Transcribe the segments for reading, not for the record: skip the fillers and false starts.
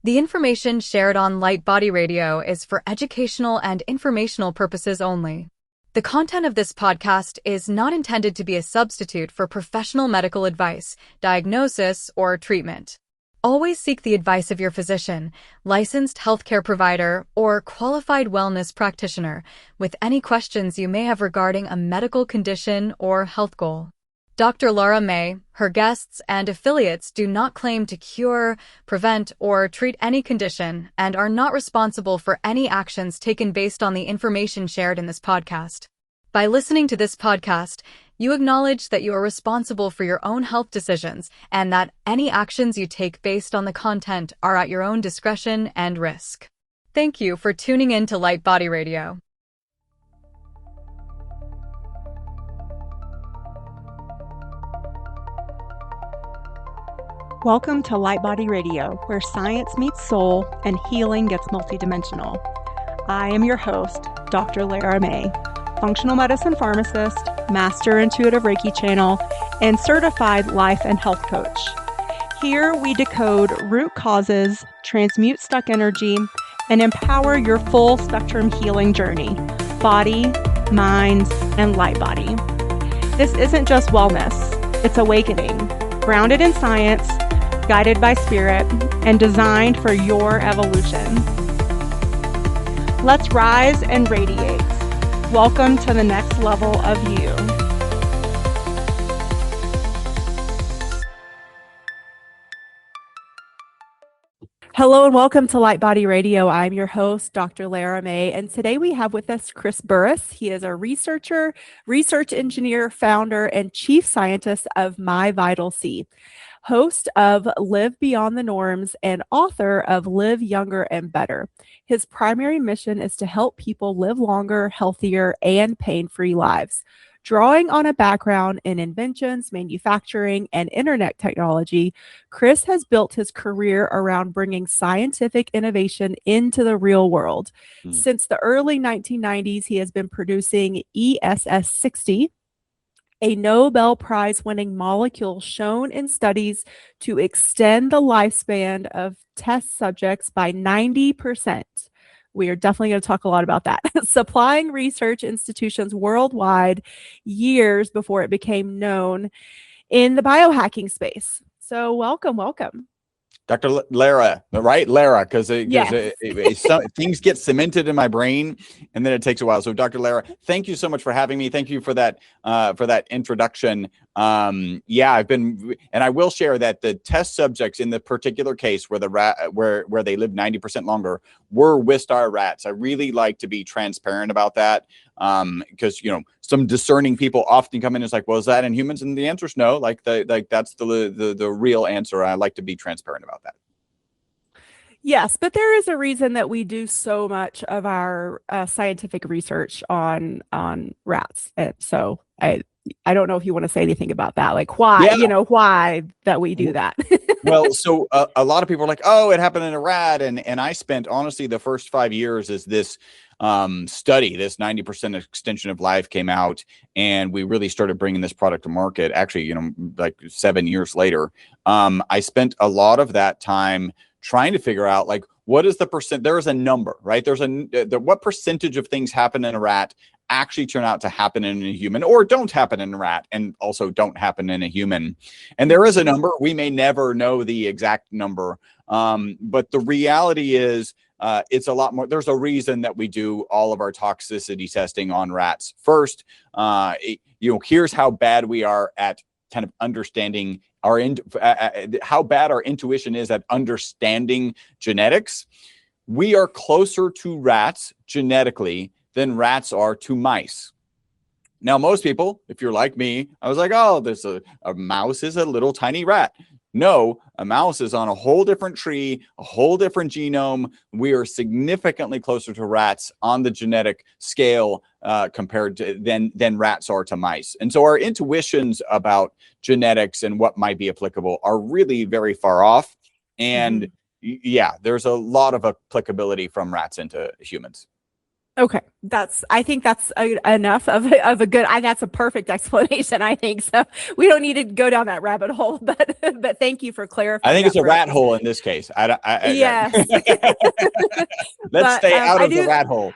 The information shared on Light Body Radio is for educational and informational purposes only. The content of this podcast is not intended to be a substitute for professional medical advice, diagnosis, or treatment. Always seek the advice of your physician, licensed healthcare provider, or qualified wellness practitioner with any questions you may have regarding a medical condition or health goal. Dr. Lara May, her guests, and affiliates do not claim to cure, prevent, or treat any condition and are not responsible for any actions taken based on the information shared in this podcast. By listening to this podcast, you acknowledge that you are responsible for your own health decisions and that any actions you take based on the content are at your own discretion and risk. Thank you for tuning in to Light Body Radio. Welcome to Light Body Radio, where science meets soul and healing gets multidimensional. I am your host, Dr. Lara May, functional medicine pharmacist, master intuitive Reiki channel, and certified life and health coach. Here we decode root causes, transmute stuck energy, and empower your full spectrum healing journey, body, mind, and light body. This isn't just wellness, it's awakening, grounded in science, guided by spirit, and designed for your evolution. Let's rise and radiate. Welcome to the next level of you. Hello and welcome to Light Body Radio. I'm your host, Dr. Lara May, and today we have with us Chris Burres. He is a researcher, research engineer, founder, and chief scientist of My Vital C, host of Live Beyond the Norms, and author of Live Younger and Better. His primary mission is to help people live longer, healthier, and pain-free lives. Drawing on a background in inventions, manufacturing, and internet technology, Chris has built his career around bringing scientific innovation into the real world. Since the early 1990s, he has been producing ESS60, a Nobel Prize-winning molecule shown in studies to extend the lifespan of test subjects by 90%. We are definitely going to talk a lot about that. Supplying research institutions worldwide years before it became known in the biohacking space. So welcome. Dr. Lara, right? Lara, because Yes. things get cemented in my brain, and then it takes a while. So, Dr. Lara, thank you so much for having me. Thank you for that introduction. I've been, and I will share that the test subjects in the particular case where the rat, where they live 90% longer, were Wistar rats. I really like to be transparent about that, because some discerning people often come in and it's like, well, is that in humans? And the answer is no. That's the real answer. I like to be transparent about that. Yes, but there is a reason that we do so much of our scientific research on rats, and so I don't know if you want to say anything about that, like why, why that we do that. Well, so a lot of people are like, oh, it happened in a rat. And I spent, honestly, the first 5 years as this study, this 90% extension of life came out, and we really started bringing this product to market. Actually, like 7 years later, I spent a lot of that time trying to figure out, like, what is the percent? There is a number, right? There's what percentage of things happen in a rat actually turn out to happen in a human, or don't happen in a rat, and also don't happen in a human. And there is a number. We may never know the exact number, but the reality is it's a lot more. There's a reason that we do all of our toxicity testing on rats. First, here's how bad we are at kind of understanding how bad our intuition is at understanding genetics. We are closer to rats genetically than rats are to mice. Now, most people, if you're like me, I was like, oh, there's a mouse is a little tiny rat. No, a mouse is on a whole different tree, a whole different genome. We are significantly closer to rats on the genetic scale compared to than rats are to mice. And so our intuitions about genetics and what might be applicable are really very far off. And yeah, there's a lot of applicability from rats into humans. Okay, I think that's enough of a good. That's a perfect explanation. I think so. We don't need to go down that rabbit hole, but thank you for I clarifying think it's that a for us. rat hole in this case. Yes, Let's but stay out I of the do. rat hole.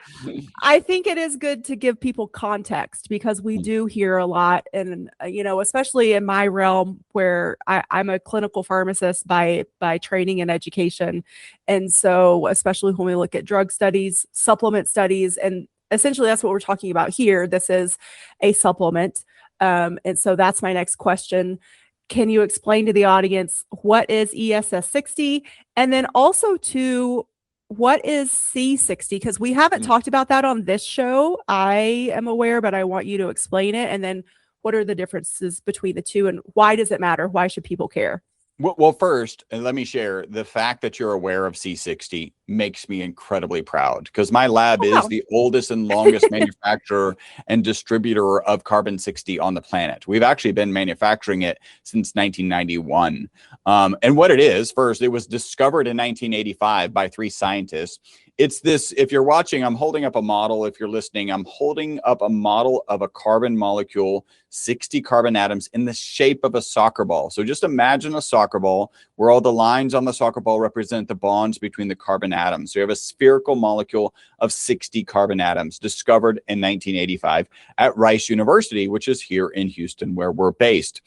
I think it is good to give people context because we do hear a lot, and especially in my realm where I'm a clinical pharmacist by training and education, and so especially when we look at drug studies, supplement studies, and essentially that's what we're talking about here. This is a supplement, and so that's my next question. Can you explain to the audience what is ESS60, and then also to what is C60? Because we haven't talked about that on this show. I am aware, but I want you to explain it. And then what are the differences between the two and why does it matter? Why should people care? Well, first, and let me share the fact that you're aware of C60 makes me incredibly proud because my lab Oh, is wow. the oldest and longest manufacturer and distributor of carbon 60 on the planet. We've actually been manufacturing it since 1991. And what it is, first, it was discovered in 1985 by 3 scientists. It's this, if you're watching, I'm holding up a model. If you're listening, I'm holding up a model of a carbon molecule, 60 carbon atoms in the shape of a soccer ball. So just imagine a soccer ball where all the lines on the soccer ball represent the bonds between the carbon atoms. So you have a spherical molecule of 60 carbon atoms discovered in 1985 at Rice University, which is here in Houston, where we're based.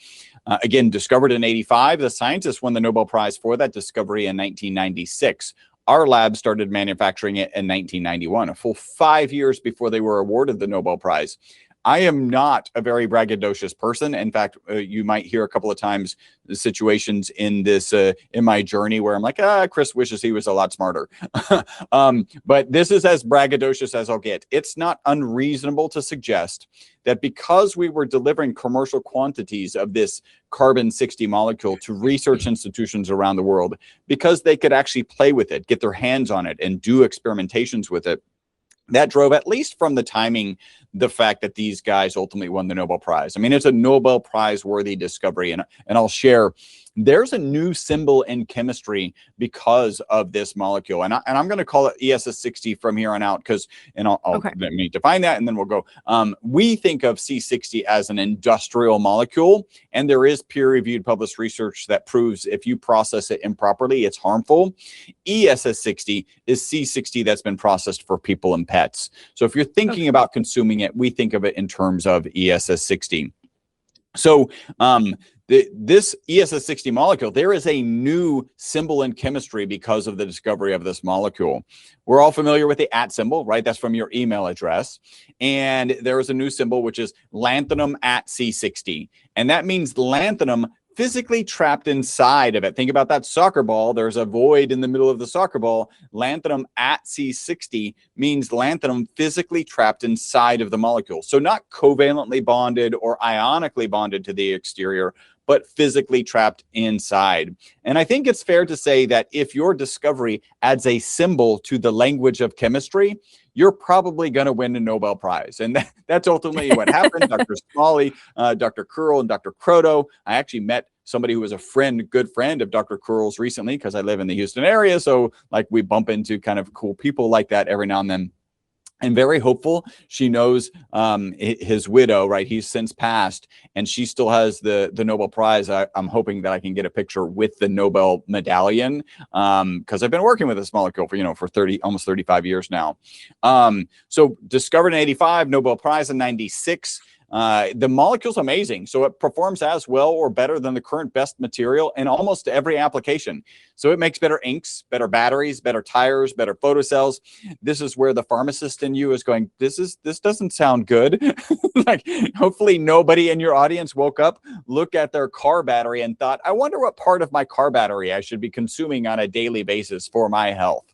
Again, discovered in 85, the scientists won the Nobel Prize for that discovery in 1996. Our lab started manufacturing it in 1991, a full 5 years before they were awarded the Nobel Prize. I am not a very braggadocious person. In fact, you might hear a couple of times situations in this in my journey where I'm like, Chris wishes he was a lot smarter. But this is as braggadocious as I'll get. It's not unreasonable to suggest that because we were delivering commercial quantities of this carbon 60 molecule to research institutions around the world, because they could actually play with it, get their hands on it, and do experimentations with it, that drove, at least from the timing, the fact that these guys ultimately won the Nobel Prize. I mean, it's a Nobel Prize worthy discovery. And I'll share, there's a new symbol in chemistry because of this molecule. And I'm going to call it ESS60 from here on out because, and I'll Okay. let me define that and then we'll go. We think of C60 as an industrial molecule, and there is peer-reviewed published research that proves if you process it improperly, it's harmful. ESS60 is C60 that's been processed for people and pets. So if you're thinking about consuming it, we think of it in terms of ESS60. So this ESS60 molecule, there is a new symbol in chemistry because of the discovery of this molecule. We're all familiar with the @ symbol, right? That's from your email address. And there is a new symbol, which is lanthanum at C60. And that means lanthanum physically trapped inside of it. Think about that soccer ball. There's a void in the middle of the soccer ball. Lanthanum at C60 means lanthanum physically trapped inside of the molecule. So not covalently bonded or ionically bonded to the exterior, but physically trapped inside. And I think it's fair to say that if your discovery adds a symbol to the language of chemistry, you're probably going to win a Nobel Prize. And that's ultimately what happened. Dr. Smalley, Dr. Curl, and Dr. Croto. I actually met somebody who was a good friend of Dr. Curl's recently because I live in the Houston area. So like we bump into kind of cool people like that every now and then. And very hopeful. She knows his widow, right? He's since passed, and she still has the Nobel Prize. I'm hoping that I can get a picture with the Nobel medallion because I've been working with this molecule for almost 35 years now. So discovered in 85, Nobel Prize in 96. The molecule's amazing. So it performs as well or better than the current best material in almost every application. So it makes better inks, better batteries, better tires, better photocells. This is where the pharmacist in you is going, this doesn't sound good. Like hopefully nobody in your audience woke up, looked at their car battery and thought, I wonder what part of my car battery I should be consuming on a daily basis for my health.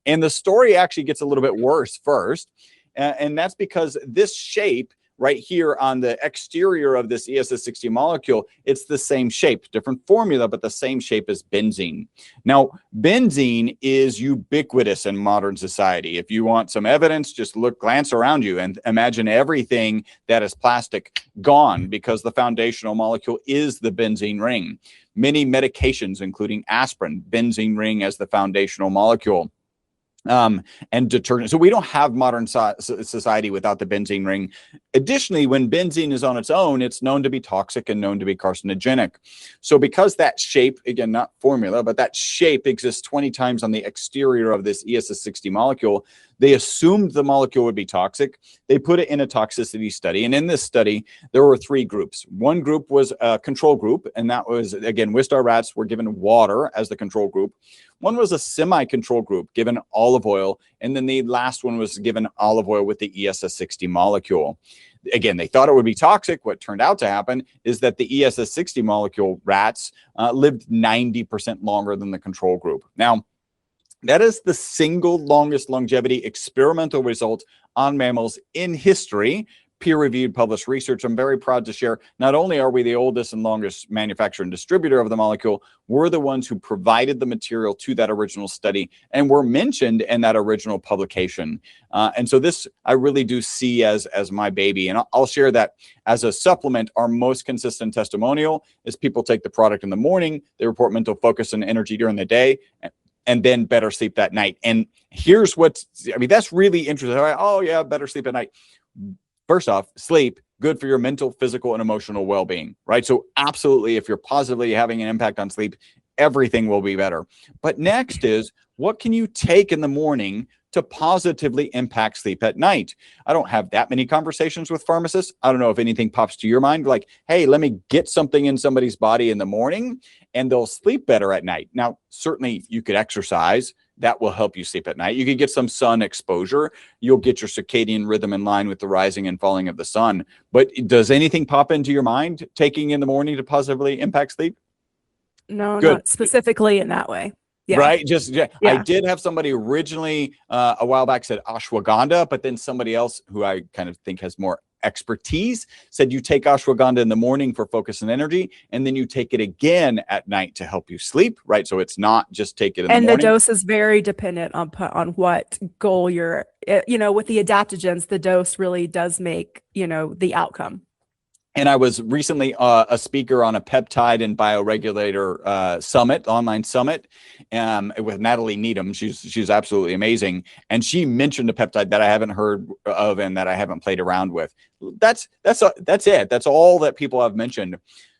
And the story actually gets a little bit worse first. And that's because this shape right here on the exterior of this ESS60 molecule, it's the same shape, different formula, but the same shape as benzene. Now, benzene is ubiquitous in modern society. If you want some evidence, just glance around you and imagine everything that is plastic gone because the foundational molecule is the benzene ring. Many medications, including aspirin, benzene ring as the foundational molecule. and detergent. So we don't have modern society without the benzene ring. Additionally, when benzene is on its own, it's known to be toxic and known to be carcinogenic. So because that shape, again, not formula, but that shape exists 20 times on the exterior of this ESS60 molecule, they assumed the molecule would be toxic. They put it in a toxicity study. And in this study, there were 3 groups. One group was a control group. And that was, again, Wistar rats were given water as the control group. One was a semi-control group given olive oil. And then the last one was given olive oil with the ESS60 molecule. Again, they thought it would be toxic. What turned out to happen is that the ESS60 molecule rats lived 90% longer than the control group. Now, that is the single longest longevity experimental result on mammals in history, peer-reviewed published research. I'm very proud to share, not only are we the oldest and longest manufacturer and distributor of the molecule, we're the ones who provided the material to that original study and were mentioned in that original publication. And so this I really do see as my baby. And I'll share that as a supplement. Our most consistent testimonial is people take the product in the morning, they report mental focus and energy during the day, and then better sleep that night. And here's that's really interesting. Oh yeah, better sleep at night. First off, sleep, good for your mental, physical, and emotional well-being, right? So absolutely, if you're positively having an impact on sleep, everything will be better. But next is, what can you take in the morning to positively impact sleep at night? I don't have that many conversations with pharmacists. I don't know if anything pops to your mind, like, hey, let me get something in somebody's body in the morning and they'll sleep better at night. Now, certainly you could exercise. That will help you sleep at night. You could get some sun exposure. You'll get your circadian rhythm in line with the rising and falling of the sun. But does anything pop into your mind taking in the morning to positively impact sleep? No, Good. Not specifically in that way. Yeah. Right. I did have somebody originally a while back said ashwagandha, but then somebody else who I kind of think has more expertise said you take ashwagandha in the morning for focus and energy, and then you take it again at night to help you sleep. Right. So it's not just take it in the morning. And the dose is very dependent on what goal you're, with the adaptogens, the dose really does make, the outcome. And I was recently a speaker on a peptide and bioregulator summit, online summit, with Natalie Needham. She's absolutely amazing. And she mentioned a peptide that I haven't heard of and that I haven't played around with. That's it. That's all that people have mentioned.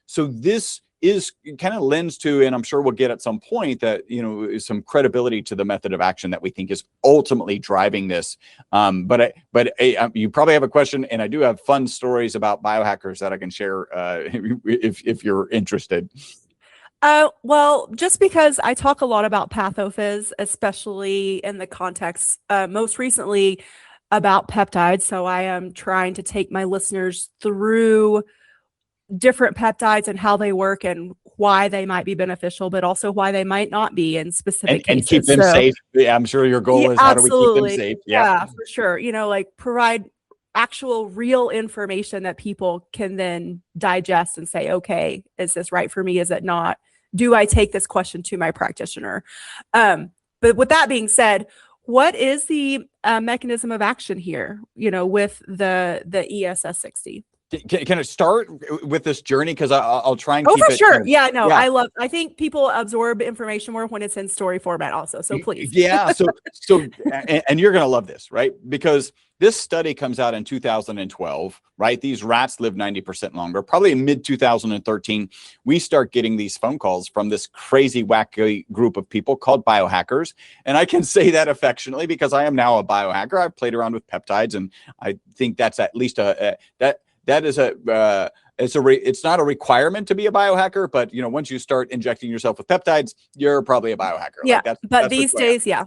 So this is kind of lends to, and I'm sure we'll get at some point, that is some credibility to the method of action that we think is ultimately driving this. But you probably have a question, and I do have fun stories about biohackers that I can share if you're interested. Well, just because I talk a lot about pathophys, especially in the context, most recently about peptides. So I am trying to take my listeners through different peptides and how they work and why they might be beneficial, but also why they might not be in specific cases. And keep them safe. Yeah, I'm sure your goal is how do we keep them safe? Yeah, for sure. Like provide actual real information that people can then digest and say, okay, is this right for me? Is it not? Do I take this question to my practitioner? But with that being said, what is the mechanism of action here, with the ESS60? Can I start with this journey? Because I'll try and keep it. Oh, for sure. Kind of, yeah. I think people absorb information more when it's in story format also. So please. Yeah. So and you're going to love this, right? Because this study comes out in 2012, right? These rats live 90% longer. Probably in mid 2013, we start getting these phone calls from this crazy, wacky group of people called biohackers. And I can say that affectionately because I am now a biohacker. I've played around with peptides, and I think that's at least it's not a requirement to be a biohacker, but once you start injecting yourself with peptides, you're probably a biohacker. Yeah, that's these days, yeah.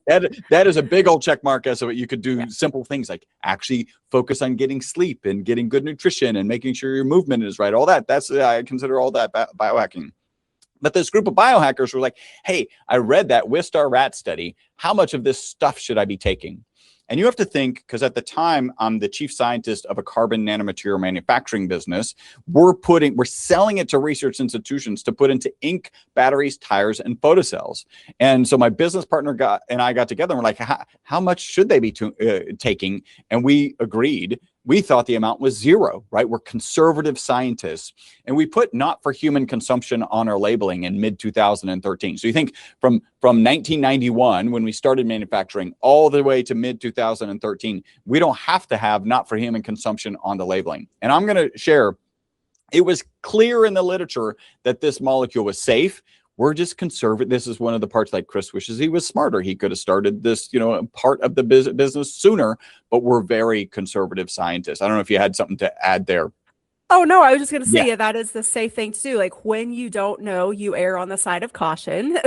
that is a big old check mark. So you could do simple things like actually focus on getting sleep and getting good nutrition and making sure your movement is right. All that. I consider all that biohacking. But this group of biohackers were like, hey, I read that Wistar rat study. How much of this stuff should I be taking? And you have to think, because at the time, I'm the chief scientist of a carbon nanomaterial manufacturing business. We're selling it to research institutions to put into ink, batteries, tires, and photocells. And so my business partner and I got together and we're like, how much should they be taking? And we agreed We thought the amount was zero, right? We're conservative scientists, and we put not for human consumption on our labeling in mid 2013. So you think from 1991, when we started manufacturing, all the way to mid 2013, we don't have to have not for human consumption on the labeling. And I'm going to share, it was clear in the literature that this molecule was safe. We're just conservative. This is one of the parts, like Chris wishes he was smarter. He could have started this, part of the business sooner, but we're very conservative scientists. I don't know if you had something to add there. Oh, no, I was just going to say, that is the safe thing to do. Like, when you don't know, you err on the side of caution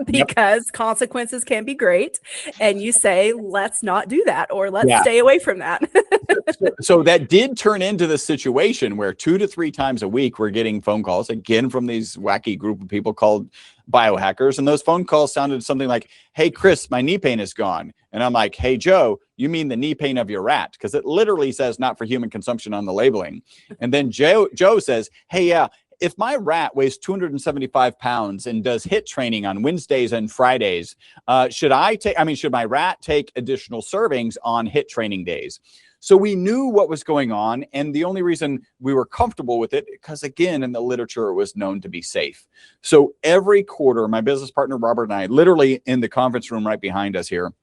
because consequences can be great. And you say, let's not do that, or let's stay away from that. So that did turn into the situation where 2 to 3 times a week, we're getting phone calls again from these wacky group of people called biohackers. And those phone calls sounded something like, hey, Chris, my knee pain is gone. And I'm like, hey, Joe, you mean the knee pain of your rat? Because it literally says not for human consumption on the labeling. And then Joe says, hey, yeah, if my rat weighs 275 pounds and does HIIT training on Wednesdays and Fridays, should my rat take additional servings on HIIT training days? So we knew what was going on. And the only reason we were comfortable with it, because again, in the literature, it was known to be safe. So every quarter, my business partner, Robert, and I, literally in the conference room right behind us here,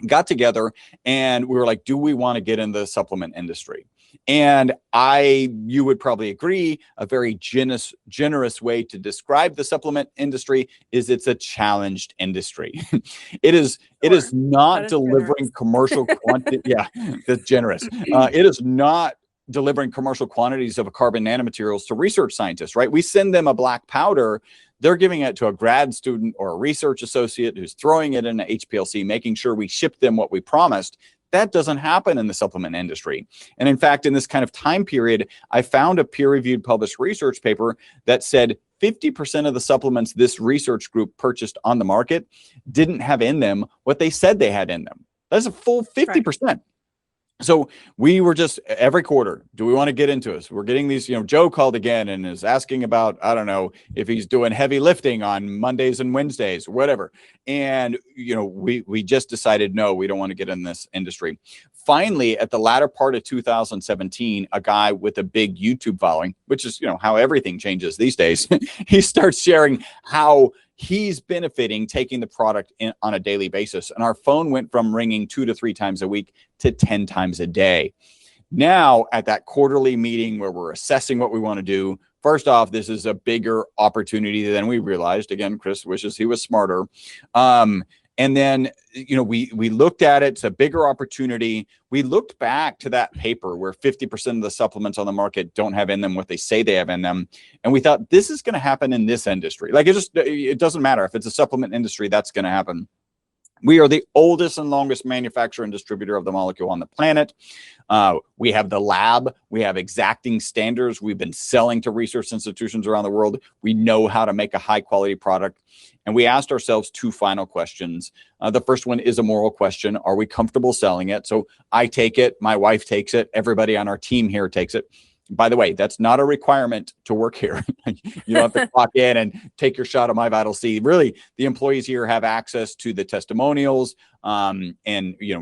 got together and we were like, do we want to get in the supplement industry? And you would probably agree, a very generous way to describe the supplement industry is it's a challenged industry. It is not delivering commercial quantity. Yeah, that's generous. It is not delivering commercial quantities of carbon nanomaterials to research scientists, right? We send them a black powder. They're giving it to a grad student or a research associate who's throwing it in an HPLC, making sure we ship them what we promised. That doesn't happen in the supplement industry. And in fact, in this kind of time period, I found a peer-reviewed published research paper that said 50% of the supplements this research group purchased on the market didn't have in them what they said they had in them. That's a full 50%. Right. So we were just every quarter, do we want to get into this? We're getting these, Joe called again and is asking about, I don't know, if he's doing heavy lifting on Mondays and Wednesdays, whatever. And, we just decided, no, we don't want to get in this industry. Finally, at the latter part of 2017, a guy with a big YouTube following, which is, how everything changes these days, he starts sharing how he's benefiting taking the product on a daily basis. And our phone went from ringing 2 to 3 times a week to 10 times a day. Now, at that quarterly meeting where we're assessing what we want to do, first off, this is a bigger opportunity than we realized. Again, Chris wishes he was smarter. And then, we looked at it. It's a bigger opportunity. We looked back to that paper where 50% of the supplements on the market don't have in them what they say they have in them. And we thought this is going to happen in this industry. Like it doesn't matter if it's a supplement industry, that's going to happen. We are the oldest and longest manufacturer and distributor of the molecule on the planet. We have the lab. We have exacting standards. We've been selling to research institutions around the world. We know how to make a high quality product. And we asked ourselves 2 final questions. The first one is a moral question. Are we comfortable selling it? So I take it. My wife takes it. Everybody on our team here takes it. By the way, that's not a requirement to work here. You don't have to clock in and take your shot of My Vital C. Really, the employees here have access to the testimonials, and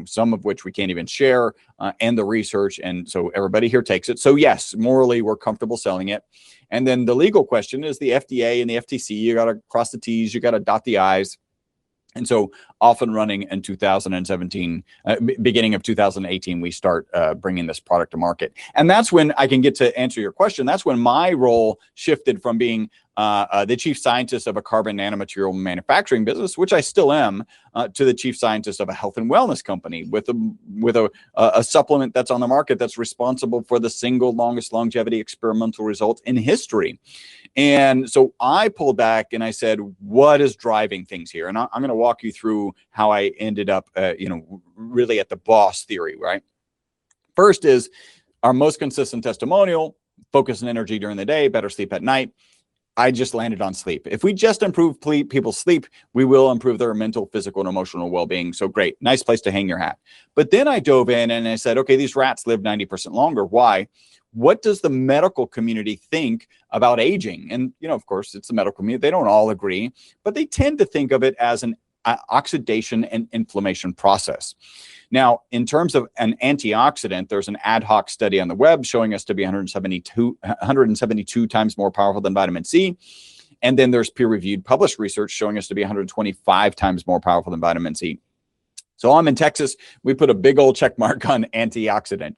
some of which we can't even share, and the research. And so everybody here takes it. So yes, morally, we're comfortable selling it. And then the legal question is the FDA and the FTC. You got to cross the T's, you got to dot the I's. And so off and running in 2017, beginning of 2018, we start bringing this product to market. And that's when I can get to answer your question. That's when my role shifted from being the chief scientist of a carbon nanomaterial manufacturing business, which I still am, to the chief scientist of a health and wellness company with a supplement that's on the market that's responsible for the single longest longevity experimental result in history. And so I pulled back and I said, what is driving things here? And I'm going to walk you through how I ended up, really at the boss theory, right? First is our most consistent testimonial, focus and energy during the day, better sleep at night. I just landed on sleep. If we just improve people's sleep, we will improve their mental, physical, and emotional well-being. So great, nice place to hang your hat. But then I dove in and I said, okay, these rats live 90% longer. Why? What does the medical community think about aging? And, of course, it's the medical community. They don't all agree, but they tend to think of it as an oxidation and inflammation process. Now, in terms of an antioxidant, there's an ad hoc study on the web showing us to be 172 times more powerful than vitamin C. And then there's peer-reviewed published research showing us to be 125 times more powerful than vitamin C. So I'm in Texas. We put a big old check mark on antioxidant.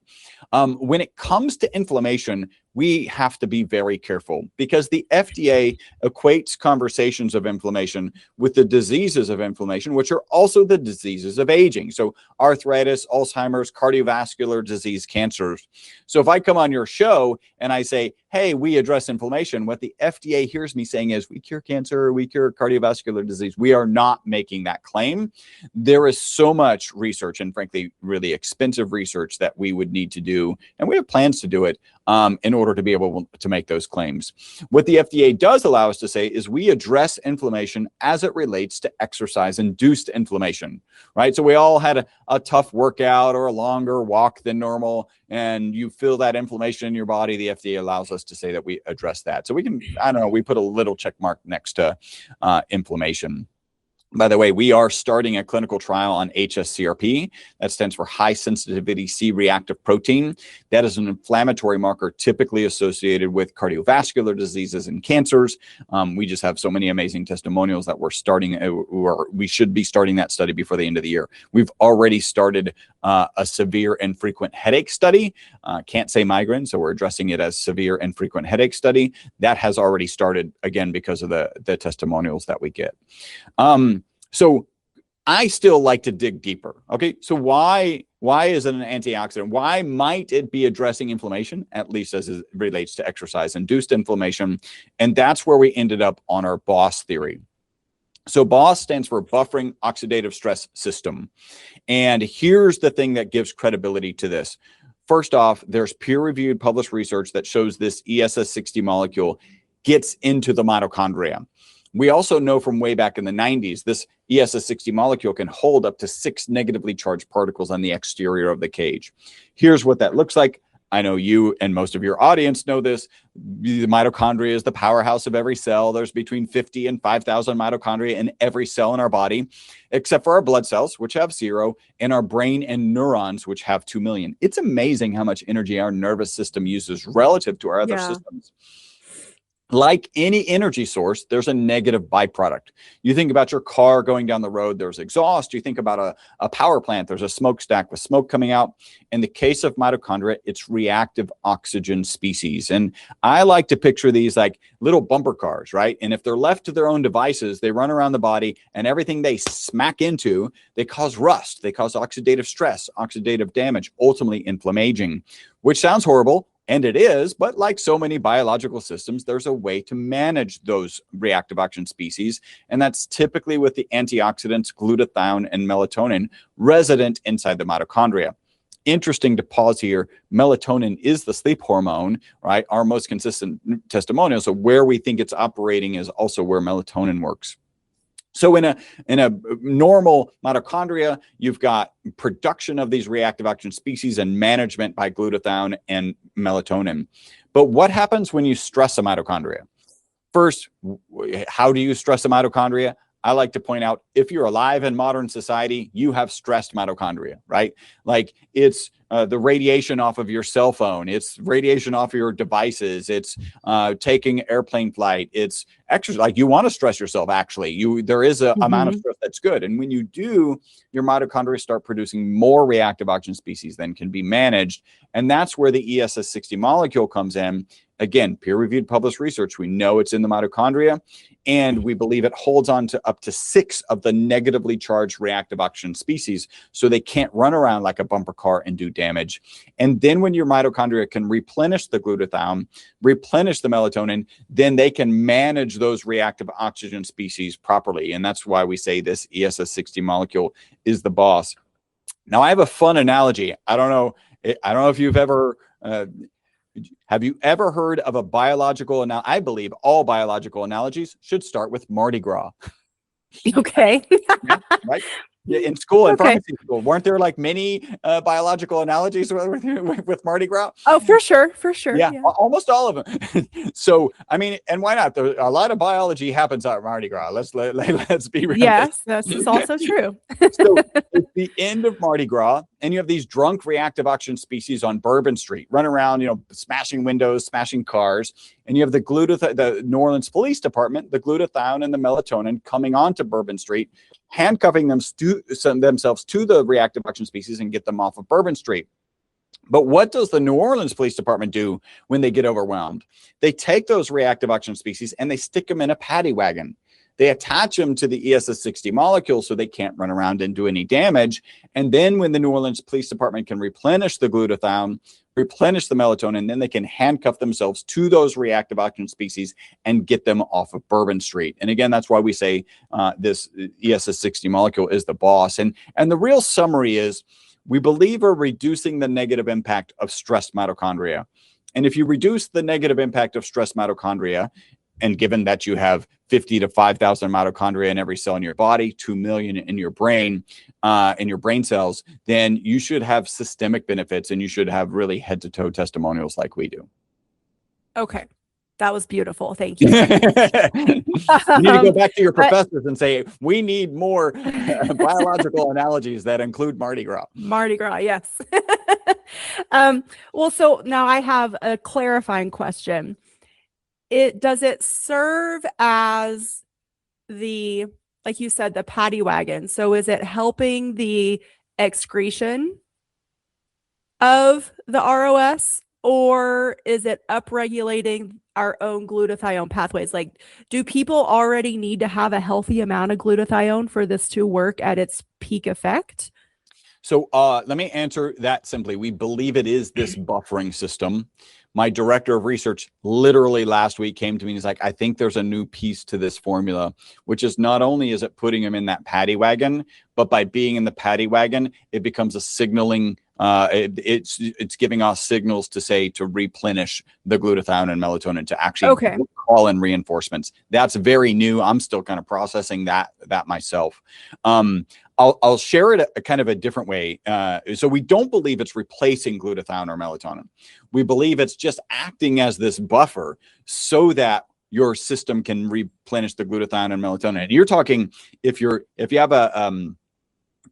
When it comes to inflammation, we have to be very careful because the FDA equates conversations of inflammation with the diseases of inflammation, which are also the diseases of aging. So arthritis, Alzheimer's, cardiovascular disease, cancers. So if I come on your show and I say, hey, we address inflammation, what the FDA hears me saying is we cure cancer, we cure cardiovascular disease. We are not making that claim. There is so much research and frankly, really expensive research that we would need to do. And we have plans to do it in order to be able to make those claims. What the FDA does allow us to say is we address inflammation as it relates to exercise-induced inflammation, right? So we all had a tough workout or a longer walk than normal, and you feel that inflammation in your body. The FDA allows us to say that we address that. So we can, I don't know, we put a little check mark next to inflammation. By the way, we are starting a clinical trial on hsCRP. That stands for high sensitivity C-reactive protein. That is an inflammatory marker typically associated with cardiovascular diseases and cancers. We just have so many amazing testimonials that we're starting, or we should be starting that study before the end of the year. We've already started a severe and frequent headache study. Can't say migraine, so we're addressing it as severe and frequent headache study. That has already started, again, because of the testimonials that we get. So I still like to dig deeper. Okay, so why is it an antioxidant? Why might it be addressing inflammation, at least as it relates to exercise-induced inflammation? And that's where we ended up on our BOSS theory. So BOSS stands for Buffering Oxidative Stress System. And here's the thing that gives credibility to this. First off, there's peer-reviewed published research that shows this ESS60 molecule gets into the mitochondria. We also know from way back in the 90s, this ESS60 molecule can hold up to 6 negatively charged particles on the exterior of the cage. Here's what that looks like. I know you and most of your audience know this. The mitochondria is the powerhouse of every cell. There's between 50 and 5,000 mitochondria in every cell in our body, except for our blood cells, which have 0, and our brain and neurons, which have 2 million. It's amazing how much energy our nervous system uses relative to our other systems. Like any energy source, there's a negative byproduct. You think about your car going down the road, there's exhaust. You think about a power plant, there's a smokestack with smoke coming out. In the case of mitochondria, it's reactive oxygen species. And I like to picture these like little bumper cars, right? And if they're left to their own devices, they run around the body and everything they smack into, they cause rust, they cause oxidative stress, oxidative damage, ultimately inflammation, which sounds horrible. And it is, but like so many biological systems, there's a way to manage those reactive oxygen species. And that's typically with the antioxidants, glutathione and melatonin resident inside the mitochondria. Interesting to pause here. Melatonin is the sleep hormone, right? Our most consistent testimonial. So where we think it's operating is also where melatonin works. So in a normal mitochondria, you've got production of these reactive oxygen species and management by glutathione and melatonin. But what happens when you stress a mitochondria? First, how do you stress a mitochondria? I like to point out, if you're alive in modern society, you have stressed mitochondria, right? Like it's the radiation off of your cell phone. It's radiation off of your devices. It's taking airplane flight. It's exercise. Like you want to stress yourself, actually. There is an amount of stress that's good. And when you do, your mitochondria start producing more reactive oxygen species than can be managed. And that's where the ESS60 molecule comes in. Again, peer-reviewed published research. We know it's in the mitochondria, and we believe it holds on to up to 6 of the negatively charged reactive oxygen species, so they can't run around like a bumper car and do damage. And then when your mitochondria can replenish the glutathione, replenish the melatonin, then they can manage those reactive oxygen species properly. And that's why we say this ESS60 molecule is the boss. Now, I have a fun analogy. I don't know if you've ever... have you ever heard of a biological I believe all biological analogies should start with Mardi Gras. Okay. Yeah, right? Yeah, in school, in Okay. pharmacy school, weren't there like many biological analogies with Mardi Gras? Oh, for sure. For sure. Yeah, Yeah. almost all of them. So, I mean, and why not? A lot of biology happens at Mardi Gras. Let's be realistic. Yes, this is also true. So it's the end of Mardi Gras, and you have these drunk reactive oxygen species on Bourbon Street, run around, smashing windows, smashing cars, and you have the New Orleans Police Department, the glutathione and the melatonin coming onto Bourbon Street, handcuffing themselves to the reactive oxygen species and get them off of Bourbon Street. But what does the New Orleans Police Department do when they get overwhelmed? They take those reactive oxygen species and they stick them in a paddy wagon. They attach them to the ESS60 molecule so they can't run around and do any damage. And then when the New Orleans Police Department can replenish the glutathione, replenish the melatonin, then they can handcuff themselves to those reactive oxygen species and get them off of Bourbon Street. And again, that's why we say this ESS60 molecule is the boss. And the real summary is, we believe we're reducing the negative impact of stressed mitochondria. And if you reduce the negative impact of stressed mitochondria, and given that you have 50 to 5,000 mitochondria in every cell in your body, 2 million in your brain cells, then you should have systemic benefits and you should have really head to toe testimonials like we do. Okay. That was beautiful. Thank you. You need to go back to your professors and say, we need more biological analogies that include Mardi Gras. Mardi Gras, yes. Well, so now I have a clarifying question. Does it serve as like you said, the paddy wagon? So is it helping the excretion of the ROS, or is it upregulating our own glutathione pathways? Like, do people already need to have a healthy amount of glutathione for this to work at its peak effect? So let me answer that simply. We believe it is this buffering system. My director of research literally last week came to me and he's like, I think there's a new piece to this formula, which is not only is it putting him in that paddy wagon, but by being in the paddy wagon, it becomes a signaling. It's giving us signals to replenish the glutathione and melatonin to actually call in reinforcements. That's very new. I'm still kind of processing that myself. I'll share it a kind of a different way. So we don't believe it's replacing glutathione or melatonin. We believe it's just acting as this buffer so that your system can replenish the glutathione and melatonin. And you're talking if you have a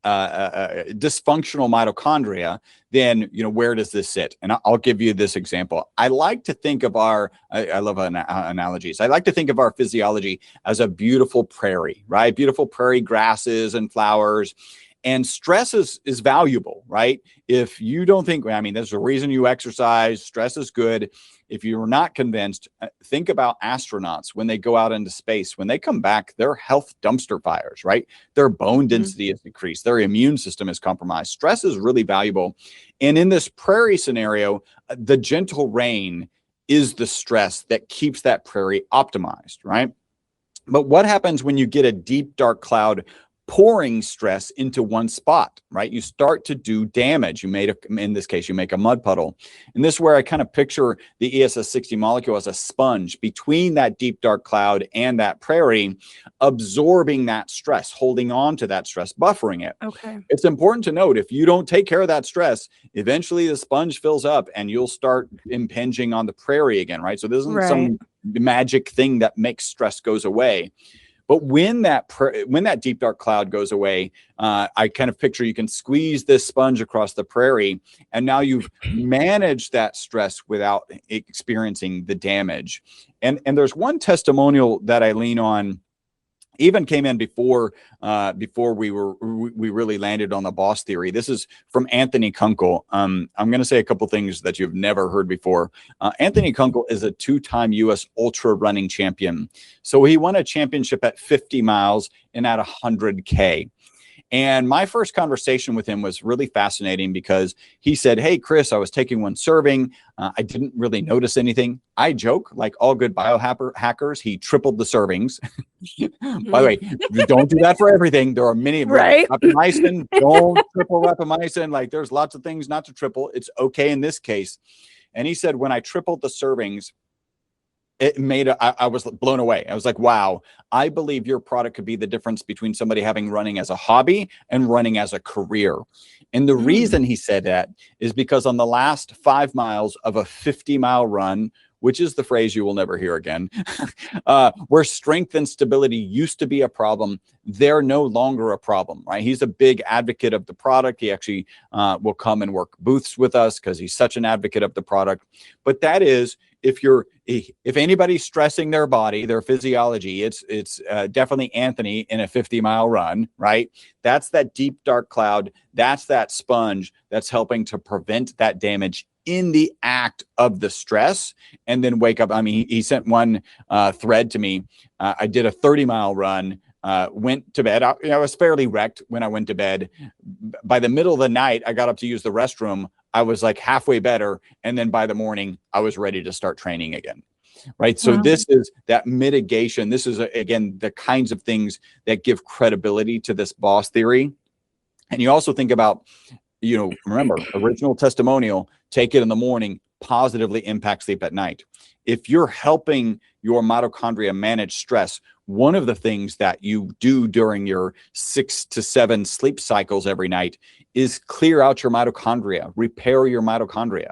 dysfunctional mitochondria, then where does this sit? And I'll give you this example. I like to think of I love analogies. I like to think of our physiology as a beautiful prairie, right? Beautiful prairie grasses and flowers. And stress is valuable, right? If you don't think, there's a reason you exercise, stress is good. If you're not convinced, think about astronauts when they go out into space. When they come back, their health dumpster fires, right? Their bone density is decreased. Their immune system is compromised. Stress is really valuable. And in this prairie scenario, the gentle rain is the stress that keeps that prairie optimized, right? But what happens when you get a deep, dark cloud pouring stress into one spot, right? You start to do damage. In this case, you make a mud puddle. And this is where I kind of picture the ESS60 molecule as a sponge between that deep, dark cloud and that prairie, absorbing that stress, holding on to that stress, buffering it. Okay. It's important to note, if you don't take care of that stress, eventually the sponge fills up and you'll start impinging on the prairie again, right? So this isn't some magic thing that makes stress goes away. But when that deep dark cloud goes away, I kind of picture you can squeeze this sponge across the prairie, and now you've managed that stress without experiencing the damage. And there's one testimonial that I lean on, even came in before we really landed on the boss theory. This is from Anthony Kunkel. I'm going to say a couple things that you've never heard before. Anthony Kunkel is a 2-time U.S. ultra running champion. So he won a championship at 50 miles and at 100K. And my first conversation with him was really fascinating because he said, hey, Chris, I was taking one serving. I didn't really notice anything. I joke, like all good biohackers, he tripled the servings. By the way, don't do that for everything. There are many, right? Rapamycin, don't triple rapamycin. Like there's lots of things not to triple. It's okay in this case. And he said, when I tripled the servings, I was blown away. I was like, wow, I believe your product could be the difference between somebody having running as a hobby and running as a career. And the reason he said that is because on the last 5 miles of a 50-mile run, which is the phrase you will never hear again, where strength and stability used to be a problem, they're no longer a problem, right? He's a big advocate of the product. He actually will come and work booths with us because he's such an advocate of the product. But that is, if anybody's stressing their body, their physiology, it's definitely Anthony in a 50-mile run, right? That's that deep, dark cloud. That's that sponge that's helping to prevent that damage in the act of the stress, and then wake up. I mean, he sent one thread to me. I did a 30-mile run, went to bed. I was fairly wrecked when I went to bed. By the middle of the night, I got up to use the restroom. I was like halfway better. And then by the morning, I was ready to start training again. Right. So this is that mitigation. This is, again, the kinds of things that give credibility to this boss theory. And you also think about, remember, original testimonial, take it in the morning, positively impact sleep at night. If you're helping your mitochondria manage stress, one of the things that you do during your 6 to 7 sleep cycles every night is clear out your mitochondria, repair your mitochondria.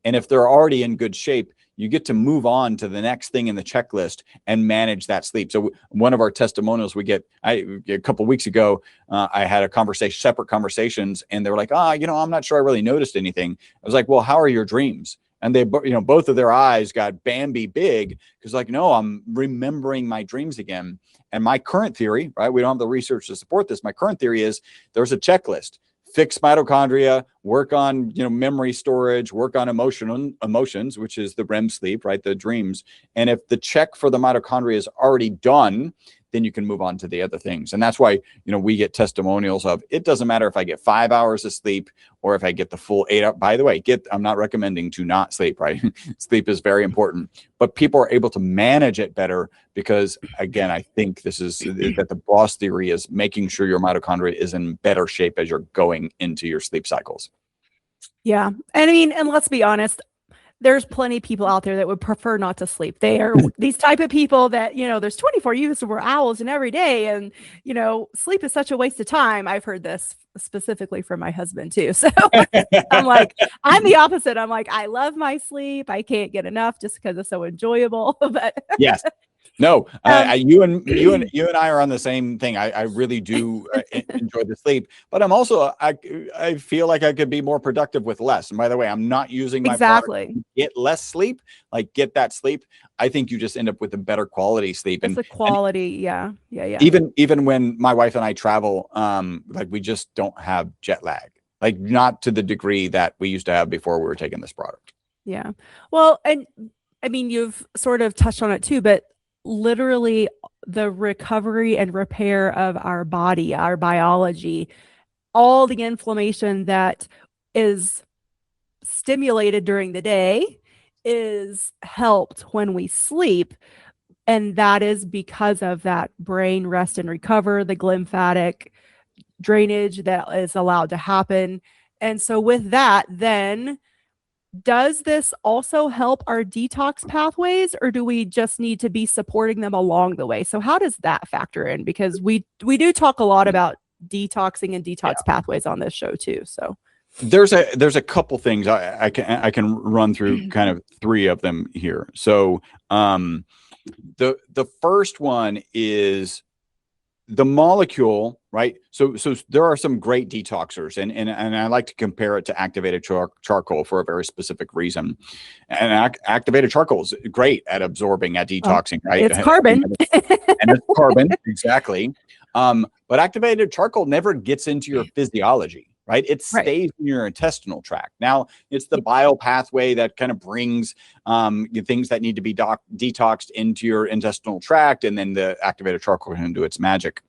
And if they're already in good shape, you get to move on to the next thing in the checklist and manage that sleep. So one of our testimonials we get, a couple of weeks ago, I had a conversation, separate conversations, and they were like, I'm not sure I really noticed anything. I was like, well, how are your dreams? And they, both of their eyes got Bambi big, because like, no, I'm remembering my dreams again. And my current theory, right? We don't have the research to support this. My current theory is there's a checklist. Fix mitochondria, work on, memory storage, work on emotions, which is the REM sleep, right? The dreams. And if the check for the mitochondria is already done, then you can move on to the other things. And that's why, we get testimonials of, it doesn't matter if I get 5 hours of sleep or if I get the full 8 hours. By the way, I'm not recommending to not sleep, right? Sleep is very important, but people are able to manage it better because, again, I think this is that the boss theory is making sure your mitochondria is in better shape as you're going into your sleep cycles. Yeah. And let's be honest, there's plenty of people out there that would prefer not to sleep. They are these type of people that, there's 24 hours in every day. And, sleep is such a waste of time. I've heard this specifically from my husband too. So I'm like, I'm the opposite. I'm like, I love my sleep. I can't get enough just because it's so enjoyable. But yes. No, you and I are on the same thing. I really do enjoy the sleep, but I'm also, I feel like I could be more productive with less. And by the way, I'm not using my product to get less sleep, like get that sleep. I think you just end up with a better quality sleep. It's the quality. Yeah. Even when my wife and I travel, like we just don't have jet lag, like not to the degree that we used to have before we were taking this product. Yeah. Well, and I mean, you've sort of touched on it too, but literally the recovery and repair of our body, our biology, all the inflammation that is stimulated during the day is helped when we sleep. And that is because of that brain rest and recover, the glymphatic drainage that is allowed to happen. And so with that, then does this also help our detox pathways, or do we just need to be supporting them along the way? So how does that factor in? Because we do talk a lot about detoxing and detox pathways on this show too. So there's a couple things I can run through, kind of 3 of them here. So the first one is the molecule, right? So there are some great detoxers, and I like to compare it to activated charcoal for a very specific reason. And activated charcoal is great at absorbing, at detoxing, right? It's carbon. And it's carbon, exactly. But activated charcoal never gets into your physiology, right? It stays in your intestinal tract. Now, it's the bile pathway that kind of brings things that need to be detoxed into your intestinal tract, and then the activated charcoal can do its magic.